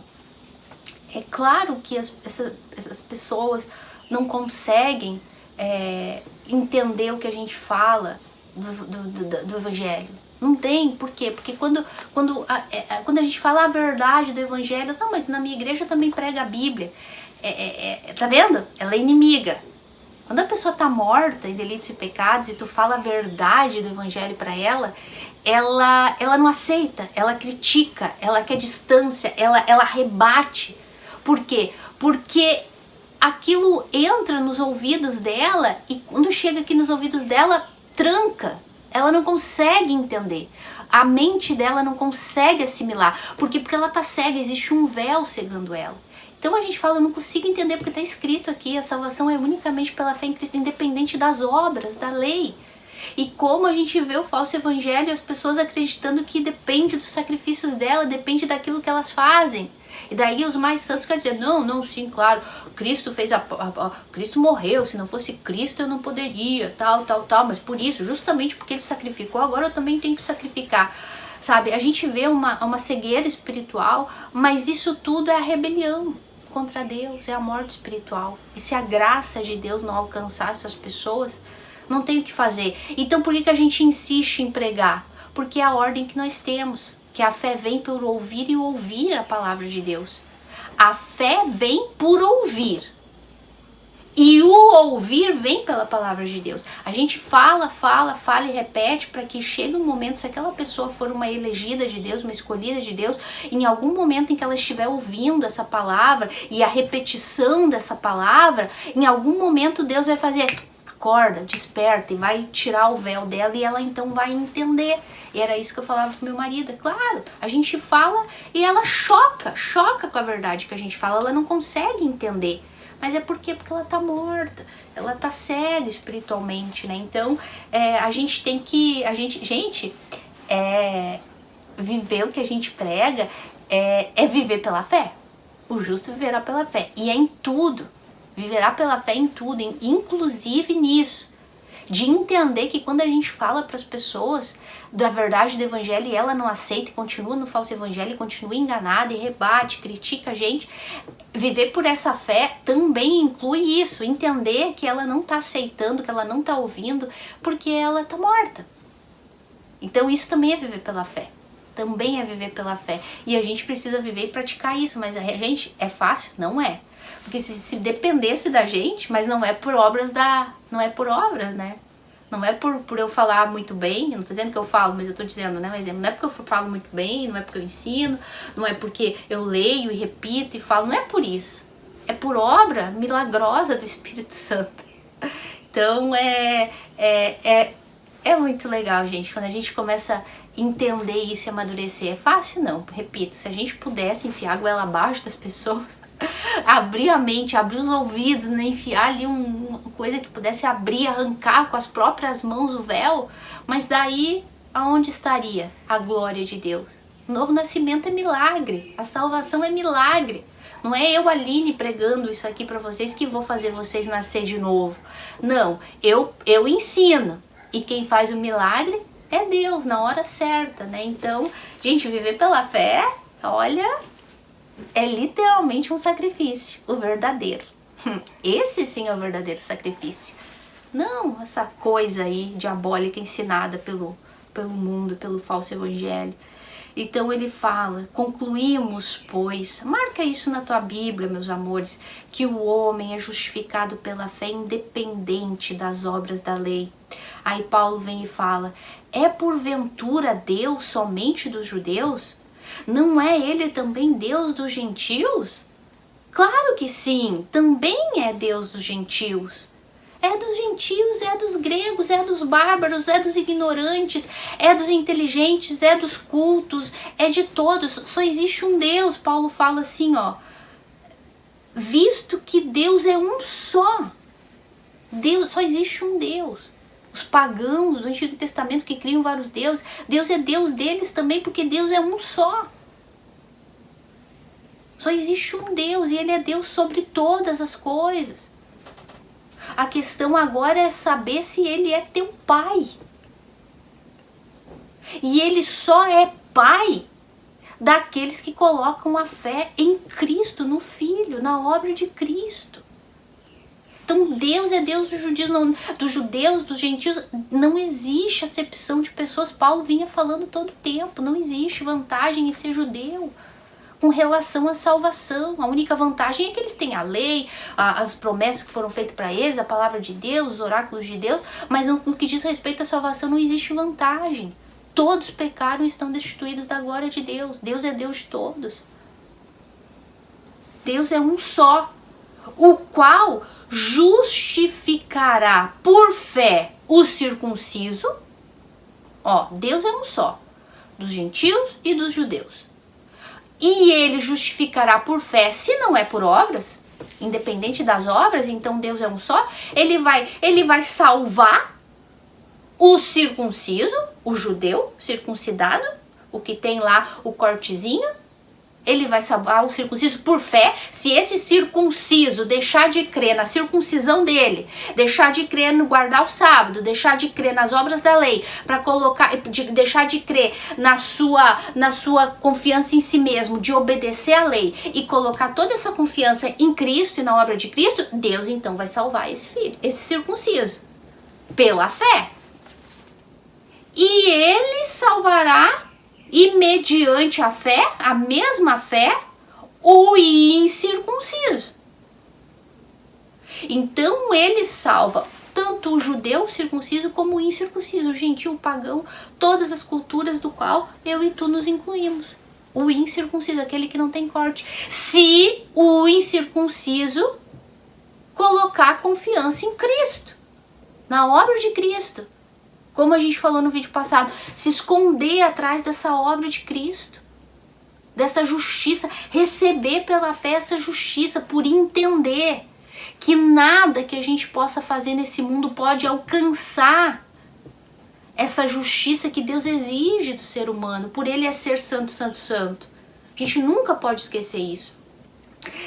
é claro que essas pessoas não conseguem entender o que a gente fala do Evangelho. Não tem, por quê? Porque quando a gente fala a verdade do Evangelho, não, mas na minha igreja também prega a Bíblia. Tá vendo? Ela é inimiga. Quando a pessoa tá morta em delitos e pecados e tu fala a verdade do Evangelho para ela não aceita, ela critica, ela quer distância, ela rebate. Por quê? Porque aquilo entra nos ouvidos dela e quando chega aqui nos ouvidos dela, tranca. Ela não consegue entender. A mente dela não consegue assimilar. Por quê? Porque ela tá cega, existe um véu cegando ela. Então a gente fala, eu não consigo entender porque está escrito aqui, a salvação é unicamente pela fé em Cristo, independente das obras, da lei. E como a gente vê o falso evangelho, as pessoas acreditando que depende dos sacrifícios dela, depende daquilo que elas fazem. E daí os mais santos querem dizer, não, sim, claro, Cristo fez Cristo morreu, se não fosse Cristo eu não poderia, tal, mas por isso, justamente porque ele sacrificou, agora eu também tenho que sacrificar. Sabe, a gente vê uma cegueira espiritual, mas isso tudo é a rebelião contra Deus, é a morte espiritual. E se a graça de Deus não alcançar essas pessoas, não tem o que fazer. Então por que a gente insiste em pregar? Porque é a ordem que nós temos, que a fé vem por ouvir e ouvir a palavra de Deus. A fé vem por ouvir. E o ouvir vem pela palavra de Deus. A gente fala e repete para que chegue um momento, se aquela pessoa for uma elegida de Deus, uma escolhida de Deus, em algum momento em que ela estiver ouvindo essa palavra e a repetição dessa palavra, em algum momento Deus vai fazer, acorda, desperta, e vai tirar o véu dela e ela então vai entender. E era isso que eu falava com meu marido. É claro, a gente fala e ela choca com a verdade que a gente fala, ela não consegue entender. Mas é porque ela tá morta, ela tá cega espiritualmente, né? Então, a gente tem que, viver o que a gente prega é viver pela fé. O justo viverá pela fé. E é em tudo, viverá pela fé em tudo, inclusive nisso. De entender que quando a gente fala para as pessoas da verdade do evangelho e ela não aceita e continua no falso evangelho, e continua enganada e rebate, critica a gente, viver por essa fé também inclui isso, entender que ela não está aceitando, que ela não está ouvindo, porque ela está morta. Então isso também é viver pela fé. Também é viver pela fé. E a gente precisa viver e praticar isso, mas é fácil? Não é. Porque se dependesse da gente, mas não é por obras, né? Não é por eu falar muito bem, eu não tô dizendo que eu falo, mas eu tô dizendo, né, um exemplo, não é porque eu falo muito bem, não é porque eu ensino, não é porque eu leio e repito e falo, não é por isso. É por obra milagrosa do Espírito Santo. Então é muito legal, gente, quando a gente começa a entender isso e amadurecer. É fácil? Não, repito, se a gente pudesse enfiar a goela abaixo das pessoas, abrir a mente, abrir os ouvidos, né? Enfiar ali uma coisa que pudesse abrir, arrancar com as próprias mãos o véu, mas daí aonde estaria a glória de Deus? O novo nascimento é milagre, a salvação é milagre. Não é eu, Aline, pregando isso aqui para vocês que vou fazer vocês nascer de novo. Não, eu ensino. E quem faz o milagre é Deus, na hora certa, né? Então, gente, viver pela fé, olha, é literalmente um sacrifício, o verdadeiro. Esse sim é o verdadeiro sacrifício. Não essa coisa aí diabólica ensinada pelo mundo, pelo falso evangelho. Então ele fala, concluímos, pois, marca isso na tua Bíblia, meus amores, que o homem é justificado pela fé independente das obras da lei. Aí Paulo vem e fala, é porventura Deus somente dos judeus? Não é ele também Deus dos gentios? Claro que sim, também é Deus dos gentios. É dos gentios, é dos gregos, é dos bárbaros, é dos ignorantes, é dos inteligentes, é dos cultos, é de todos. Só existe um Deus. Paulo fala assim, ó, visto que Deus é um só. Deus, só existe um Deus. Os pagãos do Antigo Testamento que criam vários deuses, Deus é Deus deles também, porque Deus é um só. Só existe um Deus e Ele é Deus sobre todas as coisas. A questão agora é saber se Ele é teu Pai. E Ele só é Pai daqueles que colocam a fé em Cristo, no Filho, na obra de Cristo. Então Deus é Deus dos judeus, dos gentios. Não existe acepção de pessoas. Paulo vinha falando todo o tempo. Não existe vantagem em ser judeu com relação à salvação. A única vantagem é que eles têm a lei, as promessas que foram feitas para eles, a palavra de Deus, os oráculos de Deus, mas no que diz respeito à salvação não existe vantagem. Todos pecaram e estão destituídos da glória de Deus. Deus é Deus de todos. Deus é um só. o qual justificará por fé o circunciso. Ó, Deus é um só, dos gentios e dos judeus. E ele justificará por fé, se não é por obras, independente das obras, então Deus é um só. Ele vai salvar o circunciso, o judeu circuncidado, o que tem lá o cortezinho. Ele vai salvar o circunciso por fé. Se esse circunciso deixar de crer na circuncisão dele, deixar de crer no guardar o sábado, deixar de crer nas obras da lei, para colocar, deixar de crer na sua confiança em si mesmo, de obedecer à lei e colocar toda essa confiança em Cristo e na obra de Cristo, Deus então vai salvar esse filho, esse circunciso, pela fé. E ele salvará, e mediante a fé, a mesma fé, o incircunciso. Então ele salva tanto o judeu circunciso como o incircunciso, o gentil, o pagão, todas as culturas do qual eu e tu nos incluímos. O incircunciso, aquele que não tem corte. Se o incircunciso colocar confiança em Cristo, na obra de Cristo. Como a gente falou no vídeo passado, se esconder atrás dessa obra de Cristo, dessa justiça, receber pela fé essa justiça, por entender que nada que a gente possa fazer nesse mundo pode alcançar essa justiça que Deus exige do ser humano, por ele é ser santo, santo, santo. A gente nunca pode esquecer isso.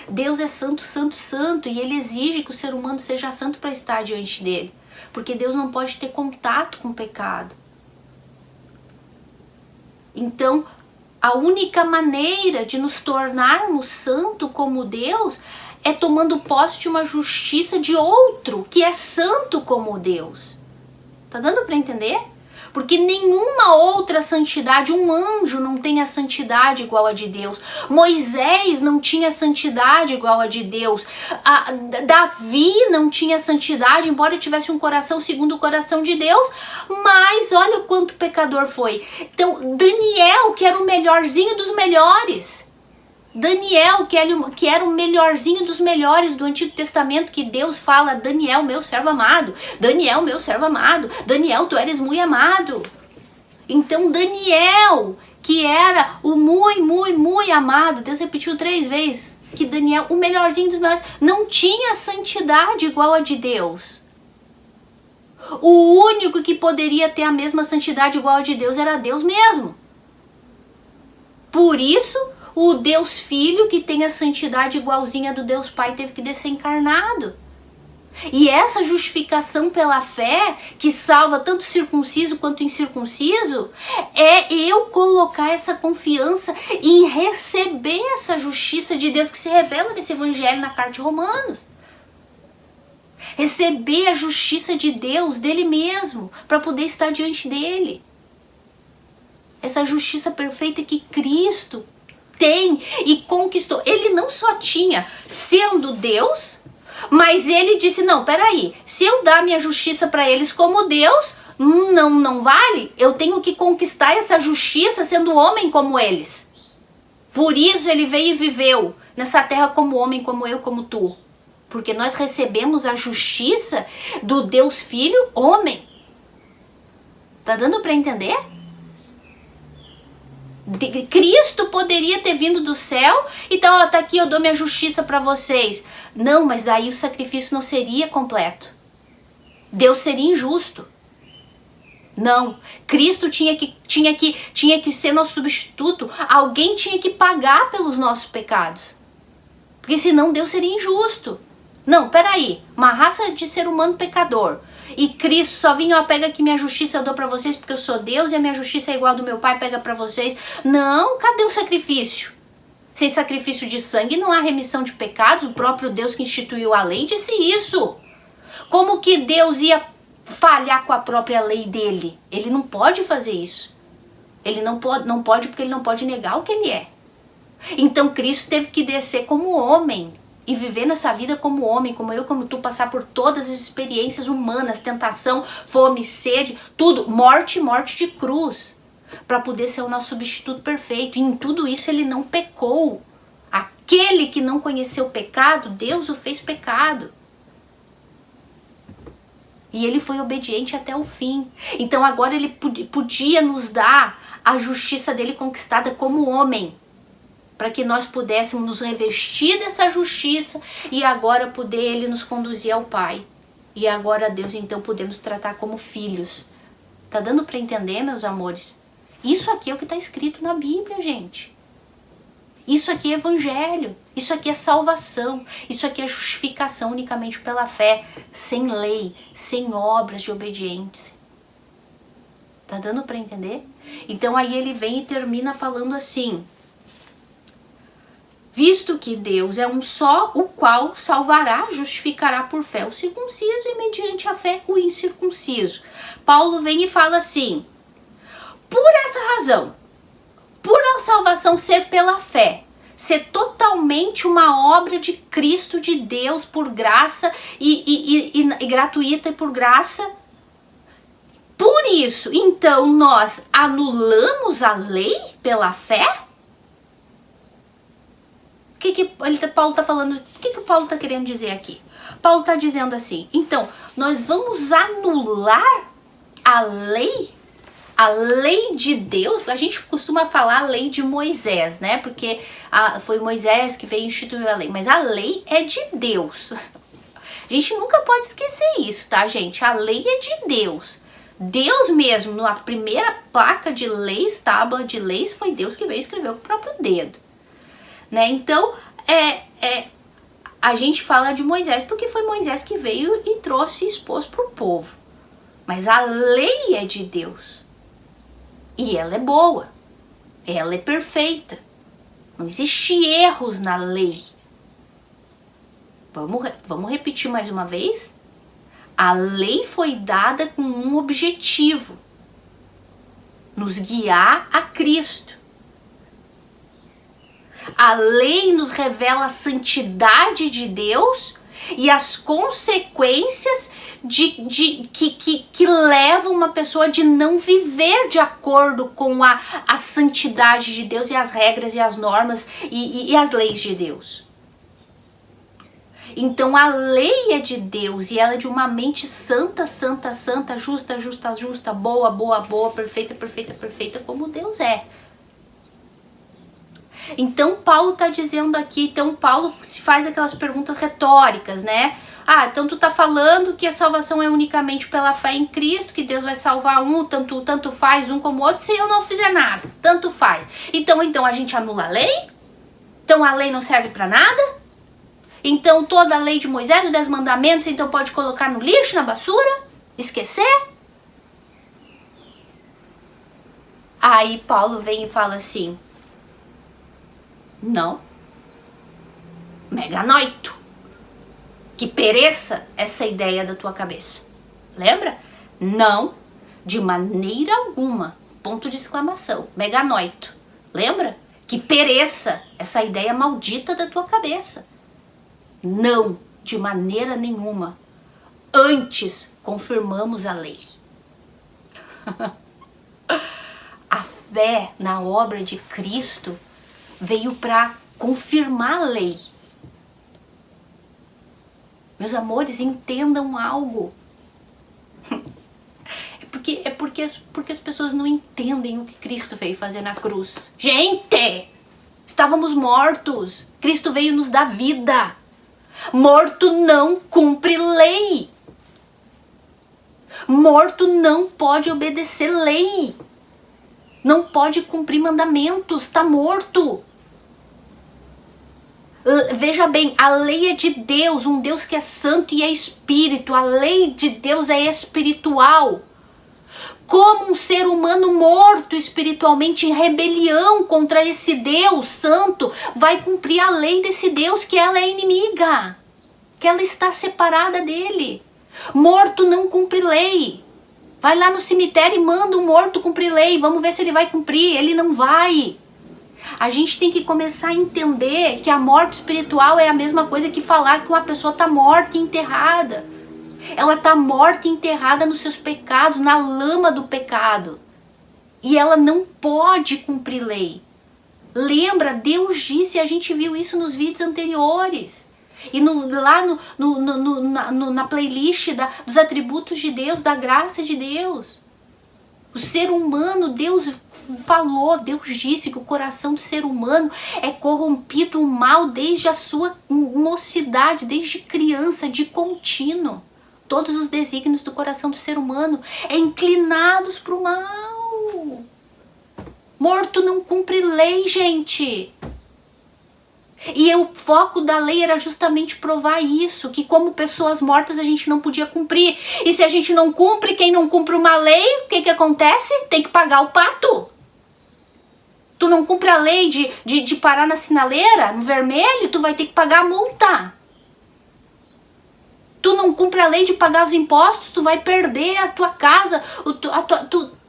Deus é santo, santo, santo, e ele exige que o ser humano seja santo para estar diante dele. Porque Deus não pode ter contato com o pecado. Então, a única maneira de nos tornarmos santo como Deus é tomando posse de uma justiça de outro que é santo como Deus. Tá dando para entender? Porque nenhuma outra santidade, um anjo não tem a santidade igual a de Deus. Moisés não tinha santidade igual a de Deus. Davi não tinha santidade, embora tivesse um coração segundo o coração de Deus. Mas olha o quanto pecador foi. Então, Daniel, que era o melhorzinho dos melhores. Daniel, que era o melhorzinho dos melhores do Antigo Testamento, que Deus fala, Daniel, meu servo amado, Daniel, meu servo amado, Daniel, tu eres muito amado. Então Daniel, que era o muito amado, Deus repetiu 3 vezes, que Daniel, o melhorzinho dos melhores, não tinha santidade igual a de Deus. O único que poderia ter a mesma santidade igual a de Deus era Deus mesmo. Por isso, o Deus Filho, que tem a santidade igualzinha do Deus Pai, teve que descer encarnado. E essa justificação pela fé, que salva tanto circunciso quanto incircunciso, é eu colocar essa confiança em receber essa justiça de Deus que se revela nesse evangelho na carta de Romanos. Receber a justiça de Deus, dele mesmo, para poder estar diante dele. Essa justiça perfeita que Cristo tem e conquistou. Ele não só tinha sendo Deus, mas ele disse, não, peraí, se eu dar minha justiça para eles como Deus, não vale, eu tenho que conquistar essa justiça sendo homem como eles. Por isso ele veio e viveu nessa terra como homem, como eu, como tu. Porque nós recebemos a justiça do Deus Filho homem. Tá dando para entender? Cristo poderia ter vindo do céu, então ó, tá aqui, eu dou minha justiça para vocês. Não, mas daí o sacrifício não seria completo. Deus seria injusto. Não, Cristo tinha que ser nosso substituto. Alguém tinha que pagar pelos nossos pecados. Porque senão Deus seria injusto. Não, peraí, uma raça de ser humano pecador. E Cristo só vinha, ó, pega aqui minha justiça, eu dou pra vocês porque eu sou Deus e a minha justiça é igual a do meu Pai, pega pra vocês. Não, cadê o sacrifício? Sem sacrifício de sangue não há remissão de pecados, o próprio Deus que instituiu a lei disse isso. Como que Deus ia falhar com a própria lei dele? Ele não pode fazer isso. Ele não pode porque ele não pode negar o que ele é. Então Cristo teve que descer como homem. E viver nessa vida como homem, como eu, como tu, passar por todas as experiências humanas, tentação, fome, sede, tudo, morte de cruz, para poder ser o nosso substituto perfeito. E em tudo isso ele não pecou. Aquele que não conheceu pecado, Deus o fez pecado. E ele foi obediente até o fim. Então agora ele podia nos dar a justiça dele conquistada como homem, para que nós pudéssemos nos revestir dessa justiça e agora poder ele nos conduzir ao Pai. E agora Deus então podemos tratar como filhos. Tá dando para entender, meus amores? Isso aqui é o que está escrito na Bíblia, gente. Isso aqui é evangelho, isso aqui é salvação, isso aqui é justificação unicamente pela fé, sem lei, sem obras de obediência. Tá dando para entender? Então aí ele vem e termina falando assim: visto que Deus é um só, o qual salvará, justificará por fé o circunciso e mediante a fé o incircunciso. Paulo vem e fala assim: por essa razão, por a salvação ser pela fé, ser totalmente uma obra de Cristo, de Deus, por graça e gratuita e por graça, por isso, então, nós anulamos a lei pela fé? Paulo está falando? O que o Paulo está querendo dizer aqui? Paulo está dizendo assim: então, nós vamos anular a lei? A lei de Deus, a gente costuma falar a lei de Moisés, né? Porque foi Moisés que veio instituir a lei, mas a lei é de Deus. A gente nunca pode esquecer isso, tá, gente? A lei é de Deus. Deus mesmo, na primeira placa de leis, tábua de leis, foi Deus que veio e escreveu com o próprio dedo, né? Então, a gente fala de Moisés porque foi Moisés que veio e trouxe e expôs para o povo. Mas a lei é de Deus. E ela é boa, ela é perfeita, não existe erros na lei. Vamos repetir mais uma vez? A lei foi dada com um objetivo: nos guiar a Cristo. A lei nos revela a santidade de Deus e as consequências que levam uma pessoa de não viver de acordo com a santidade de Deus e as regras e as normas e as leis de Deus. Então a lei é de Deus e ela é de uma mente santa, santa, santa, justa, justa, justa, boa, boa, boa, perfeita, perfeita, perfeita, como Deus é. Então Paulo está dizendo aqui, então Paulo se faz aquelas perguntas retóricas, né? Então tu tá falando que a salvação é unicamente pela fé em Cristo, que Deus vai salvar um, tanto faz um como o outro, se eu não fizer nada, tanto faz. Então a gente anula a lei? Então a lei não serve para nada? Então toda a lei de Moisés, os 10 mandamentos, então pode colocar no lixo, na basura? Esquecer? Aí Paulo vem e fala assim: não, meganoito, que pereça essa ideia da tua cabeça. Lembra? Não, de maneira alguma, ponto de exclamação, meganoito. Lembra? Que pereça essa ideia maldita da tua cabeça. Não, de maneira nenhuma. Antes confirmamos a lei. A fé na obra de Cristo veio para confirmar a lei. Meus amores, entendam algo. É porque as pessoas não entendem o que Cristo veio fazer na cruz. Gente, estávamos mortos. Cristo veio nos dar vida. Morto não cumpre lei. Morto não pode obedecer lei. Não pode cumprir mandamentos. Está morto. Veja bem, a lei é de Deus, um Deus que é santo e é espírito. A lei de Deus é espiritual. Como um ser humano morto espiritualmente em rebelião contra esse Deus santo vai cumprir a lei desse Deus, que ela é inimiga, que ela está separada dele? Morto não cumpre lei. Vai lá no cemitério e manda um morto cumprir lei, vamos ver se ele vai cumprir. Ele não vai. A gente tem que começar a entender que a morte espiritual é a mesma coisa que falar que uma pessoa está morta e enterrada. Ela está morta e enterrada nos seus pecados, na lama do pecado. E ela não pode cumprir lei. Lembra, Deus disse, a gente viu isso nos vídeos anteriores. E lá na playlist dos atributos de Deus, da graça de Deus. O ser humano, Deus falou, Deus disse que o coração do ser humano é corrompido mal desde a sua mocidade, desde criança, de contínuo. Todos os desígnios do coração do ser humano é inclinados para o mal. Morto não cumpre lei, gente. E o foco da lei era justamente provar isso, que como pessoas mortas a gente não podia cumprir. E se a gente não cumpre, quem não cumpre uma lei, o que acontece? Tem que pagar o pato. Tu não cumpre a lei de parar na sinaleira, no vermelho, tu vai ter que pagar a multa. Tu não cumpre a lei de pagar os impostos, tu vai perder a tua casa,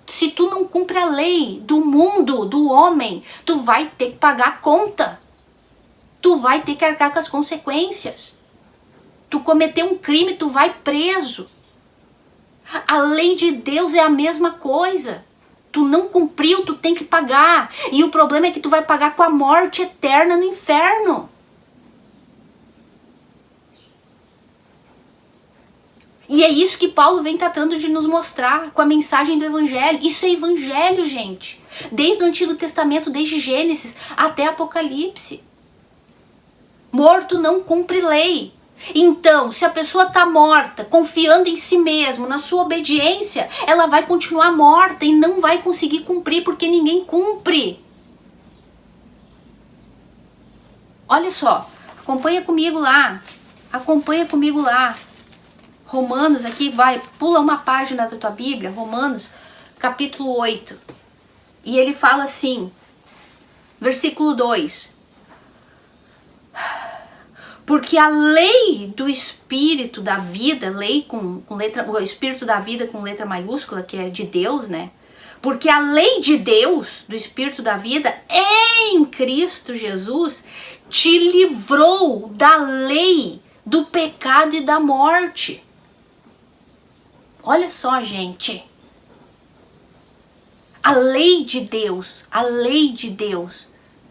se tu não cumpre a lei do mundo, do homem, tu vai ter que pagar a conta. Tu vai ter que arcar com as consequências. Tu cometeu um crime, tu vai preso. A lei de Deus é a mesma coisa. Tu não cumpriu, tu tem que pagar. E o problema é que tu vai pagar com a morte eterna no inferno. E é isso que Paulo vem tratando de nos mostrar com a mensagem do Evangelho. Isso é Evangelho, gente. Desde o Antigo Testamento, desde Gênesis até Apocalipse. Morto não cumpre lei. Então, se a pessoa está morta, confiando em si mesmo, na sua obediência, ela vai continuar morta e não vai conseguir cumprir, porque ninguém cumpre. Olha só, acompanha comigo lá. Romanos aqui, pula uma página da tua Bíblia, Romanos, capítulo 8. E ele fala assim, versículo 2. Porque a lei do Espírito da vida, lei com letra, o Espírito da vida com letra maiúscula, que é de Deus, né? Porque a lei de Deus, do Espírito da vida, em Cristo Jesus, te livrou da lei do pecado e da morte. Olha só, gente. A lei de Deus,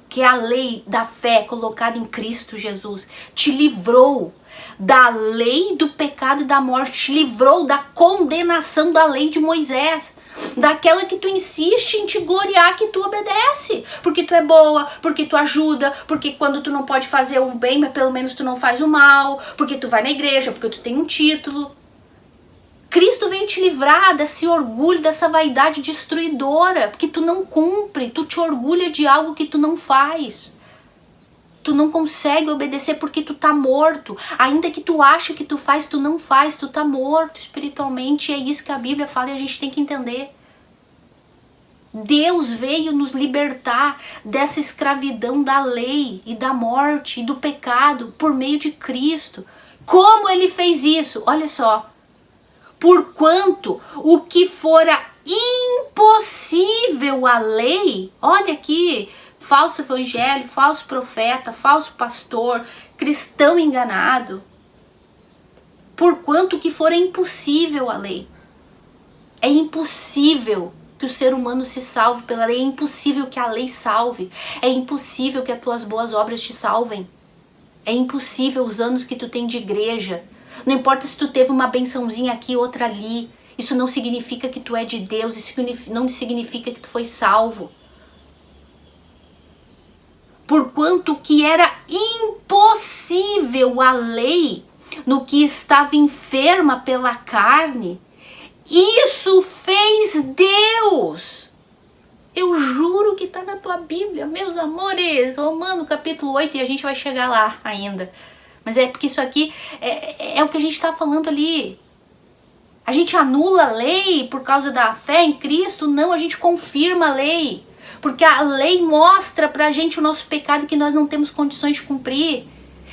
que é a lei da fé colocada em Cristo Jesus, te livrou da lei do pecado e da morte, te livrou da condenação da lei de Moisés, daquela que tu insiste em te gloriar que tu obedece, porque tu é boa, porque tu ajuda, porque quando tu não pode fazer o bem, mas pelo menos tu não faz o mal, porque tu vai na igreja, porque tu tem um título. Cristo veio te livrar desse orgulho, dessa vaidade destruidora, porque tu não cumpre, tu te orgulha de algo que tu não faz. Tu não consegue obedecer porque tu tá morto. Ainda que tu acha que tu faz, tu não faz, tu tá morto espiritualmente. E é isso que a Bíblia fala e a gente tem que entender. Deus veio nos libertar dessa escravidão da lei e da morte e do pecado por meio de Cristo. Como ele fez isso? Olha só. Porquanto o que fora impossível à lei, olha aqui, falso evangelho, falso profeta, falso pastor, cristão enganado. Porquanto o que fora impossível à lei. É impossível que o ser humano se salve pela lei, é impossível que a lei salve, é impossível que as tuas boas obras te salvem. É impossível os anos que tu tem de igreja. Não importa se tu teve uma bençãozinha aqui, outra ali. Isso não significa que tu é de Deus. Isso não significa que tu foi salvo. Porquanto que era impossível a lei no que estava enferma pela carne, isso fez Deus. Eu juro que está na tua Bíblia, meus amores. Romanos capítulo 8, e a gente vai chegar lá ainda. Mas é porque isso aqui é o que a gente está falando ali. A gente anula a lei por causa da fé em Cristo? Não, a gente confirma a lei. Porque a lei mostra pra gente o nosso pecado que nós não temos condições de cumprir.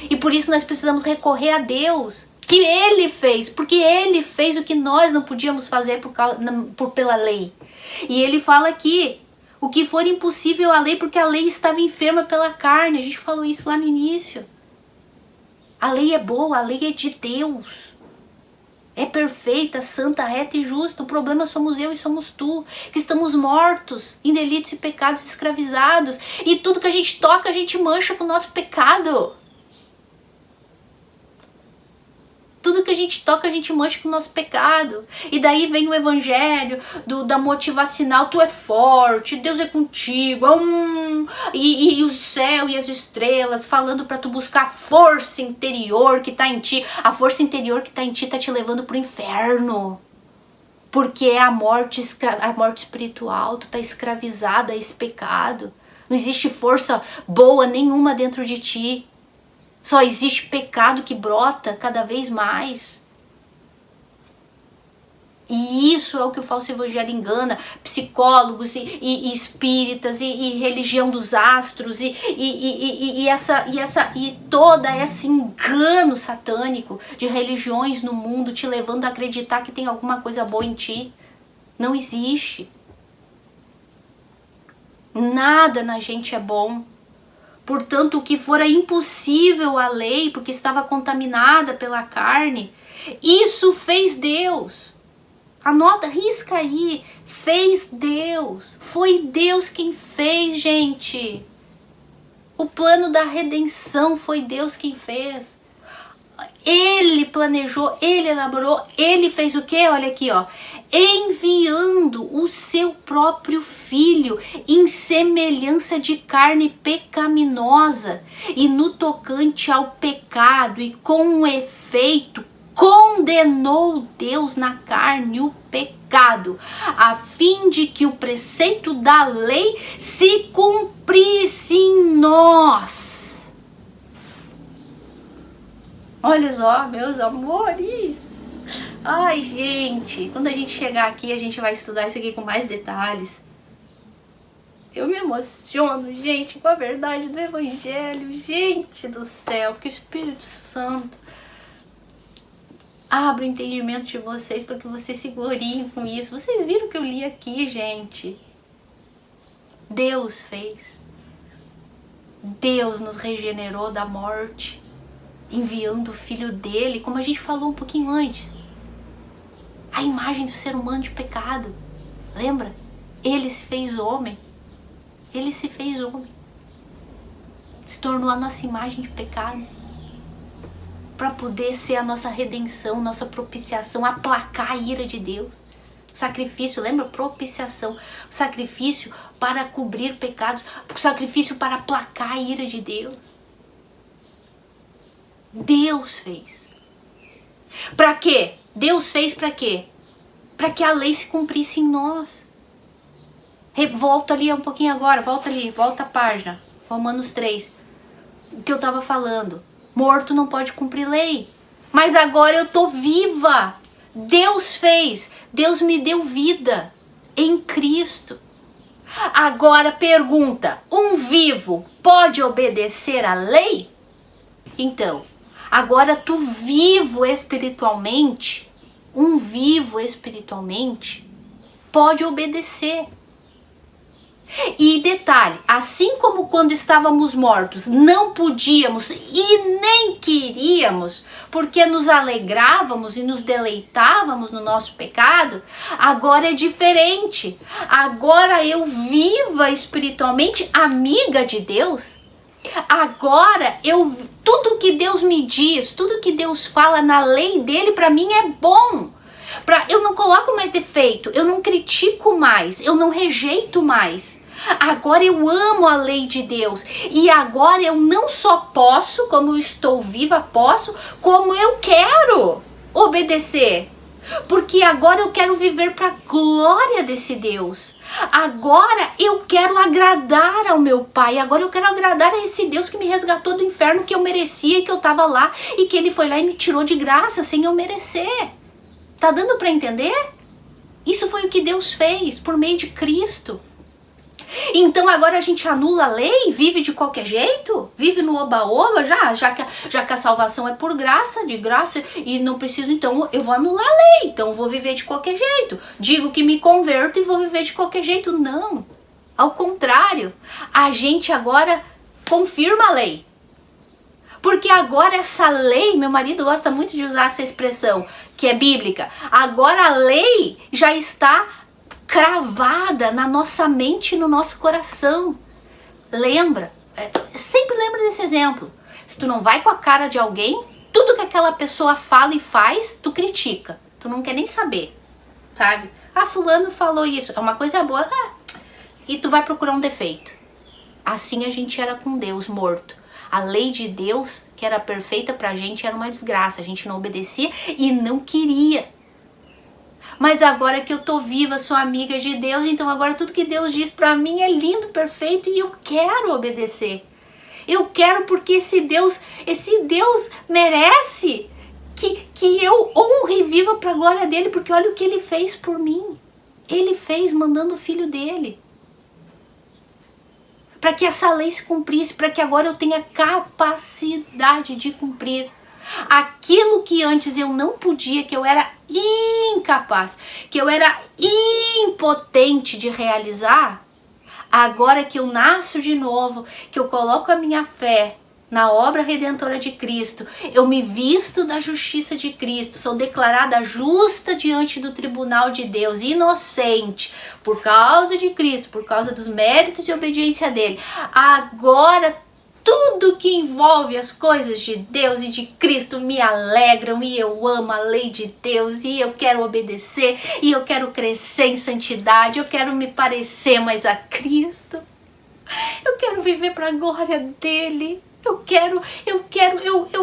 E por isso nós precisamos recorrer a Deus. Que Ele fez, porque Ele fez o que nós não podíamos fazer pela lei. E Ele fala aqui, o que for impossível à lei, porque a lei estava enferma pela carne. A gente falou isso lá no início. A lei é boa, a lei é de Deus. É perfeita, santa, reta e justa. O problema somos eu e somos tu, que estamos mortos em delitos e pecados, escravizados. E tudo que a gente toca, a gente mancha com o nosso pecado. Tudo que a gente toca, a gente mancha com o nosso pecado. E daí vem o evangelho da motivacional. Tu é forte, Deus é contigo. E o céu e as estrelas falando para tu buscar a força interior que tá em ti. A força interior que tá em ti tá te levando pro inferno. Porque é a morte espiritual. Tu tá escravizado a esse pecado. Não existe força boa nenhuma dentro de ti. Só existe pecado que brota cada vez mais. E isso é o que o falso evangelho engana psicólogos e espíritas e religião dos astros e toda esse engano satânico de religiões no mundo te levando a acreditar que tem alguma coisa boa em ti. Não existe. Nada na gente é bom. Portanto, o que fora impossível à lei, porque estava contaminada pela carne, isso fez Deus. Anota, risca aí. Fez Deus. Foi Deus quem fez, gente. O plano da redenção foi Deus quem fez. Ele planejou, ele elaborou, ele fez o quê? Olha aqui, ó. Enviando o seu próprio filho em semelhança de carne pecaminosa e no tocante ao pecado e com efeito condenou Deus na carne o pecado, a fim de que o preceito da lei se cumprisse em nós. Olha só, meus amores. Ai, gente, quando a gente chegar aqui, a gente vai estudar isso aqui com mais detalhes. Eu me emociono, gente, com a verdade do evangelho. Gente do céu, que o Espírito Santo abra o entendimento de vocês para que vocês se gloriem com isso. Vocês viram o que eu li aqui, gente? Deus fez. Deus nos regenerou da morte, enviando o filho dele, como a gente falou um pouquinho antes. A imagem do ser humano de pecado. Lembra? Ele se fez homem. Ele se fez homem. Se tornou a nossa imagem de pecado. Para poder ser a nossa redenção, nossa propiciação, aplacar a ira de Deus. O sacrifício, lembra? Propiciação. O sacrifício para cobrir pecados. O sacrifício para aplacar a ira de Deus. Deus fez. Para quê? Deus fez para quê? Para que a lei se cumprisse em nós. Volta ali um pouquinho agora, volta ali, volta a página. Romanos 3. O que eu estava falando. Morto não pode cumprir lei. Mas agora eu tô viva. Deus fez. Deus me deu vida em Cristo. Agora pergunta, um vivo pode obedecer à lei? Então, agora tu vivo espiritualmente, um vivo espiritualmente, pode obedecer. E detalhe, assim como quando estávamos mortos não podíamos e nem queríamos, porque nos alegrávamos e nos deleitávamos no nosso pecado, agora é diferente. Agora eu viva espiritualmente amiga de Deus. Agora tudo que Deus me diz, tudo que Deus fala na lei dele para mim é bom. Eu não coloco mais defeito, eu não critico mais, eu não rejeito mais. Agora eu amo a lei de Deus. E agora eu não só posso, como eu estou viva, posso, como eu quero obedecer. Porque agora eu quero viver para a glória desse Deus. Agora eu quero agradar ao meu Pai. Agora eu quero agradar a esse Deus que me resgatou do inferno, que eu merecia e que eu estava lá. E que ele foi lá e me tirou de graça sem eu merecer. Tá dando para entender? Isso foi o que Deus fez por meio de Cristo. Então agora a gente anula a lei, vive de qualquer jeito? Vive no oba-oba já que a salvação é por graça, de graça, e não preciso, então eu vou anular a lei, então eu vou viver de qualquer jeito. Digo que me converto e vou viver de qualquer jeito. Não, ao contrário, a gente agora confirma a lei. Porque agora essa lei, meu marido gosta muito de usar essa expressão, que é bíblica. Agora a lei já está cravada na nossa mente e no nosso coração. Lembra? Sempre lembra desse exemplo. Se tu não vai com a cara de alguém, tudo que aquela pessoa fala e faz, tu critica. Tu não quer nem saber, sabe? Ah, fulano falou isso, é uma coisa boa, e tu vai procurar um defeito. Assim a gente era com Deus, morto. A lei de Deus, que era perfeita pra gente, era uma desgraça. A gente não obedecia e não queria. Mas agora que eu tô viva, sou amiga de Deus, então agora tudo que Deus diz pra mim é lindo, perfeito e eu quero obedecer. Eu quero porque esse Deus merece que eu honre e viva pra glória dele, porque olha o que ele fez por mim. Ele fez mandando o filho dele. Para que essa lei se cumprisse, para que agora eu tenha capacidade de cumprir. Aquilo que antes eu não podia, que eu era incapaz, que eu era impotente de realizar, agora que eu nasço de novo, que eu coloco a minha fé na obra redentora de Cristo, eu me visto da justiça de Cristo, sou declarada justa diante do tribunal de Deus, inocente, por causa de Cristo, por causa dos méritos e obediência dele. Agora, tudo que envolve as coisas de Deus e de Cristo me alegram e eu amo a lei de Deus e eu quero obedecer e eu quero crescer em santidade, eu quero me parecer mais a Cristo. Eu quero viver para a glória dele. Eu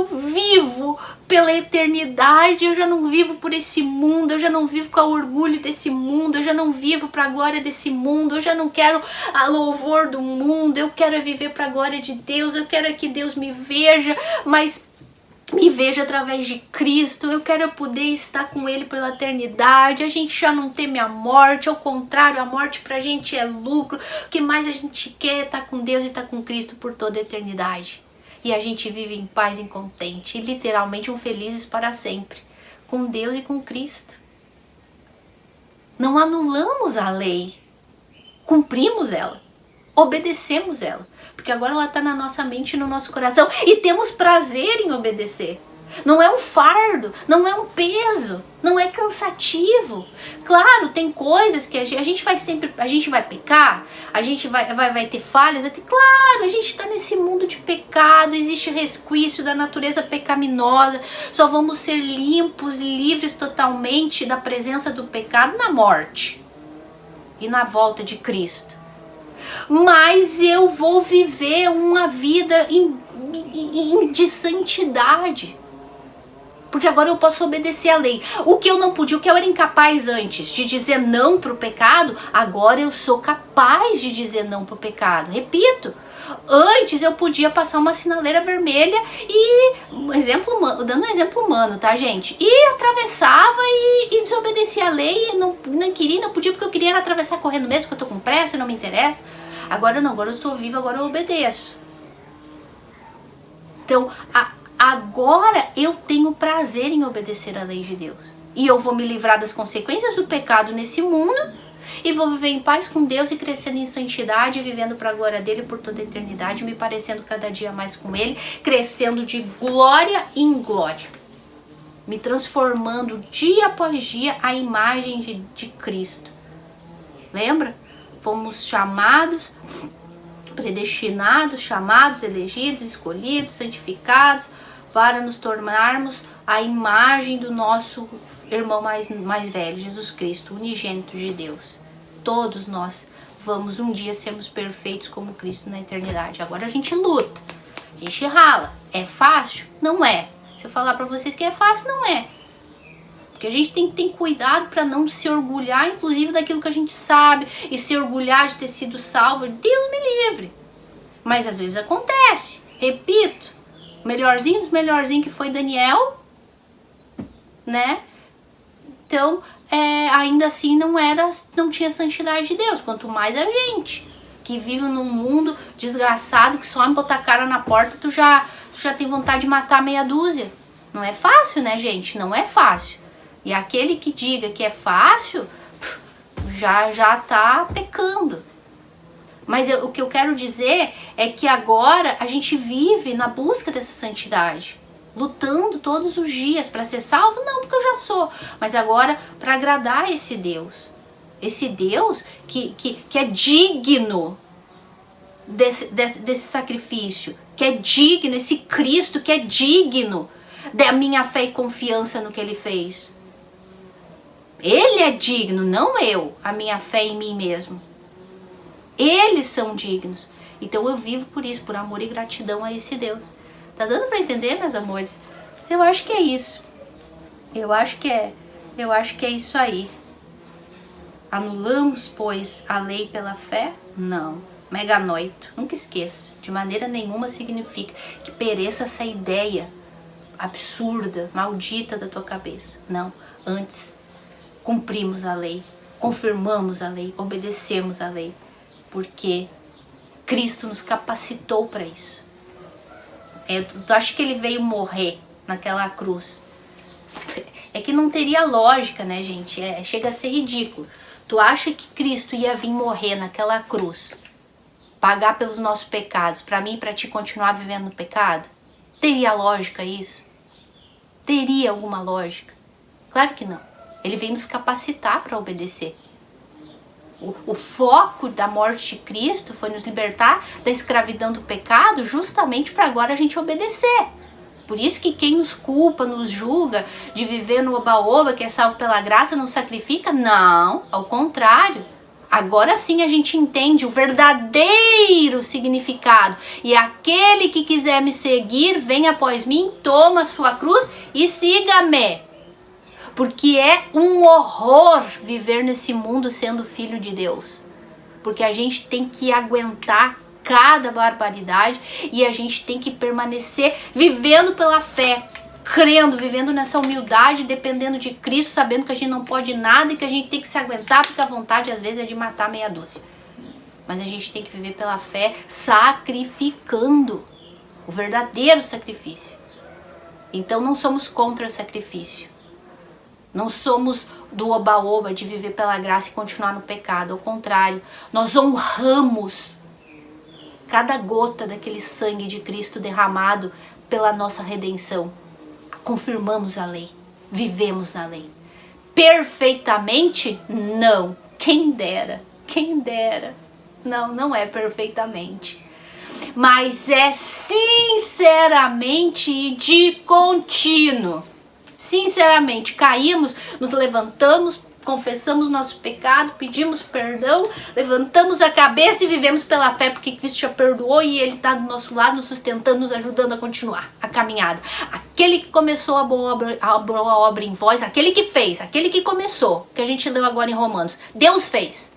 vivo pela eternidade, eu já não vivo por esse mundo, eu já não vivo com o orgulho desse mundo, eu já não vivo para a glória desse mundo, eu já não quero a louvor do mundo, eu quero viver para a glória de Deus, eu quero que Deus me veja, mas me veja através de Cristo, eu quero poder estar com Ele pela eternidade, a gente já não teme a morte, ao contrário, a morte pra gente é lucro, o que mais a gente quer é estar com Deus e estar com Cristo por toda a eternidade. E a gente vive em paz e contente, e literalmente felizes para sempre, com Deus e com Cristo. Não anulamos a lei, cumprimos ela, obedecemos ela, porque agora ela está na nossa mente e no nosso coração, e temos prazer em obedecer. Não é um fardo, não é um peso, não é cansativo. Claro, tem coisas que a gente vai pecar, a gente vai ter falhas, claro, a gente está nesse mundo de pecado, existe resquício da natureza pecaminosa, só vamos ser limpos, livres totalmente da presença do pecado na morte e na volta de Cristo. Mas eu vou viver uma vida de santidade. Porque agora eu posso obedecer a lei. O que eu não podia, o que eu era incapaz antes de dizer não para o pecado, agora eu sou capaz de dizer não para o pecado. Repito, antes eu podia passar uma sinaleira vermelha e, dando um exemplo humano, tá, gente? E atravessava e desobedecia a lei, e não queria, não podia, porque eu queria atravessar correndo mesmo, porque eu tô com pressa e não me interessa. Agora não, agora eu estou viva, agora eu obedeço. Então, agora eu tenho prazer em obedecer a lei de Deus. E eu vou me livrar das consequências do pecado nesse mundo e vou viver em paz com Deus e crescendo em santidade, vivendo para a glória dele por toda a eternidade, me parecendo cada dia mais com ele, crescendo de glória em glória, me transformando dia após dia à imagem de Cristo. Lembra? Fomos chamados, predestinados, chamados, elegidos, escolhidos, santificados, para nos tornarmos a imagem do nosso irmão mais velho, Jesus Cristo, unigênito de Deus. Todos nós vamos um dia sermos perfeitos como Cristo na eternidade. Agora a gente luta, a gente rala. É fácil? Não é. Se eu falar para vocês que é fácil, não é. Porque a gente tem que ter cuidado para não se orgulhar, inclusive, daquilo que a gente sabe, e se orgulhar de ter sido salvo. Deus me livre. Mas às vezes acontece. Repito, melhorzinho dos melhorzinhos que foi Daniel, né? Então, ainda assim não tinha santidade de Deus. Quanto mais a gente, que vive num mundo desgraçado, que só me botar a cara na porta, tu já tem vontade de matar meia dúzia. Não é fácil, né, gente? Não é fácil. E aquele que diga que é fácil, já tá pecando. Mas o que eu quero dizer é que agora a gente vive na busca dessa santidade, lutando todos os dias para ser salvo, não porque eu já sou, mas agora para agradar esse Deus que é digno desse sacrifício, que é digno, esse Cristo que é digno da minha fé e confiança no que Ele fez. Ele é digno, não eu, a minha fé em mim mesmo. Eles são dignos. Então eu vivo por isso, por amor e gratidão a esse Deus. Tá dando para entender, meus amores? Eu acho que é isso. Eu acho que é isso aí. Anulamos, pois, a lei pela fé? Não. Meganoito. Nunca esqueça. De maneira nenhuma significa que pereça essa ideia absurda, maldita da tua cabeça. Não. Antes, cumprimos a lei, confirmamos a lei, obedecemos a lei. Porque Cristo nos capacitou para isso. Tu acha que Ele veio morrer naquela cruz? É que não teria lógica, né, gente? Chega a ser ridículo. Tu acha que Cristo ia vir morrer naquela cruz, pagar pelos nossos pecados, para mim e para ti continuar vivendo no pecado? Teria lógica isso? Teria alguma lógica? Claro que não. Ele veio nos capacitar para obedecer. O foco da morte de Cristo foi nos libertar da escravidão do pecado, justamente para agora a gente obedecer. Por isso que quem nos culpa, nos julga de viver no oba-oba, que é salvo pela graça, não sacrifica? Não, ao contrário. Agora sim a gente entende o verdadeiro significado. E aquele que quiser me seguir, vem após mim, toma a sua cruz e siga-me. Porque é um horror viver nesse mundo sendo filho de Deus. Porque a gente tem que aguentar cada barbaridade e a gente tem que permanecer vivendo pela fé, crendo, vivendo nessa humildade, dependendo de Cristo, sabendo que a gente não pode nada e que a gente tem que se aguentar, porque a vontade às vezes é de matar meia dúzia. Mas a gente tem que viver pela fé, sacrificando, o verdadeiro sacrifício. Então não somos contra o sacrifício. Não somos do oba-oba de viver pela graça e continuar no pecado. Ao contrário, nós honramos cada gota daquele sangue de Cristo derramado pela nossa redenção. Confirmamos a lei, vivemos na lei. Perfeitamente? Não. Quem dera, quem dera. Não, não é perfeitamente. Mas é sinceramente e de contínuo. Sinceramente, caímos, nos levantamos, confessamos nosso pecado, pedimos perdão, levantamos a cabeça e vivemos pela fé, porque Cristo já perdoou e Ele está do nosso lado, nos sustentando, nos ajudando a continuar a caminhada. Aquele que começou a boa obra em vós, aquele que fez, aquele que começou, que a gente leu agora em Romanos, Deus fez.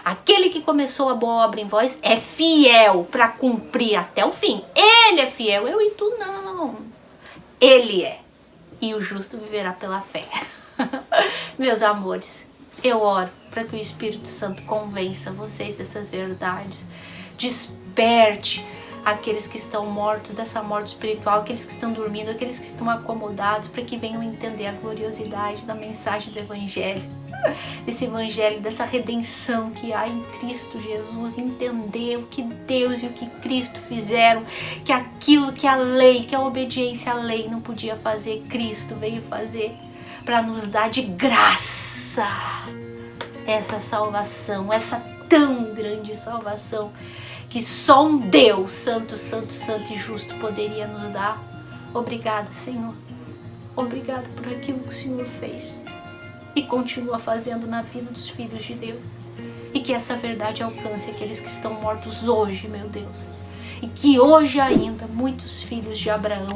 Aquele que começou a boa obra em vós é fiel para cumprir até o fim. Ele é fiel, eu e tu não. Ele é. E o justo viverá pela fé. Meus amores, eu oro para que o Espírito Santo convença vocês dessas verdades. Desperte aqueles que estão mortos dessa morte espiritual, aqueles que estão dormindo, aqueles que estão acomodados, para que venham entender a gloriosidade da mensagem do Evangelho. Desse Evangelho, dessa redenção que há em Cristo Jesus, entender o que Deus e o que Cristo fizeram, que aquilo que a lei, que a obediência à lei não podia fazer, Cristo veio fazer para nos dar de graça essa salvação, essa tão grande salvação que só um Deus santo, santo, santo e justo poderia nos dar. Obrigada, Senhor. Obrigada por aquilo que o Senhor fez e continua fazendo na vida dos filhos de Deus. E que essa verdade alcance aqueles que estão mortos hoje, meu Deus. E que hoje ainda muitos filhos de Abraão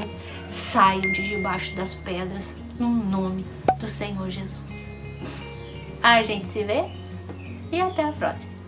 saiam de debaixo das pedras no nome do Senhor Jesus. A gente se vê e até a próxima.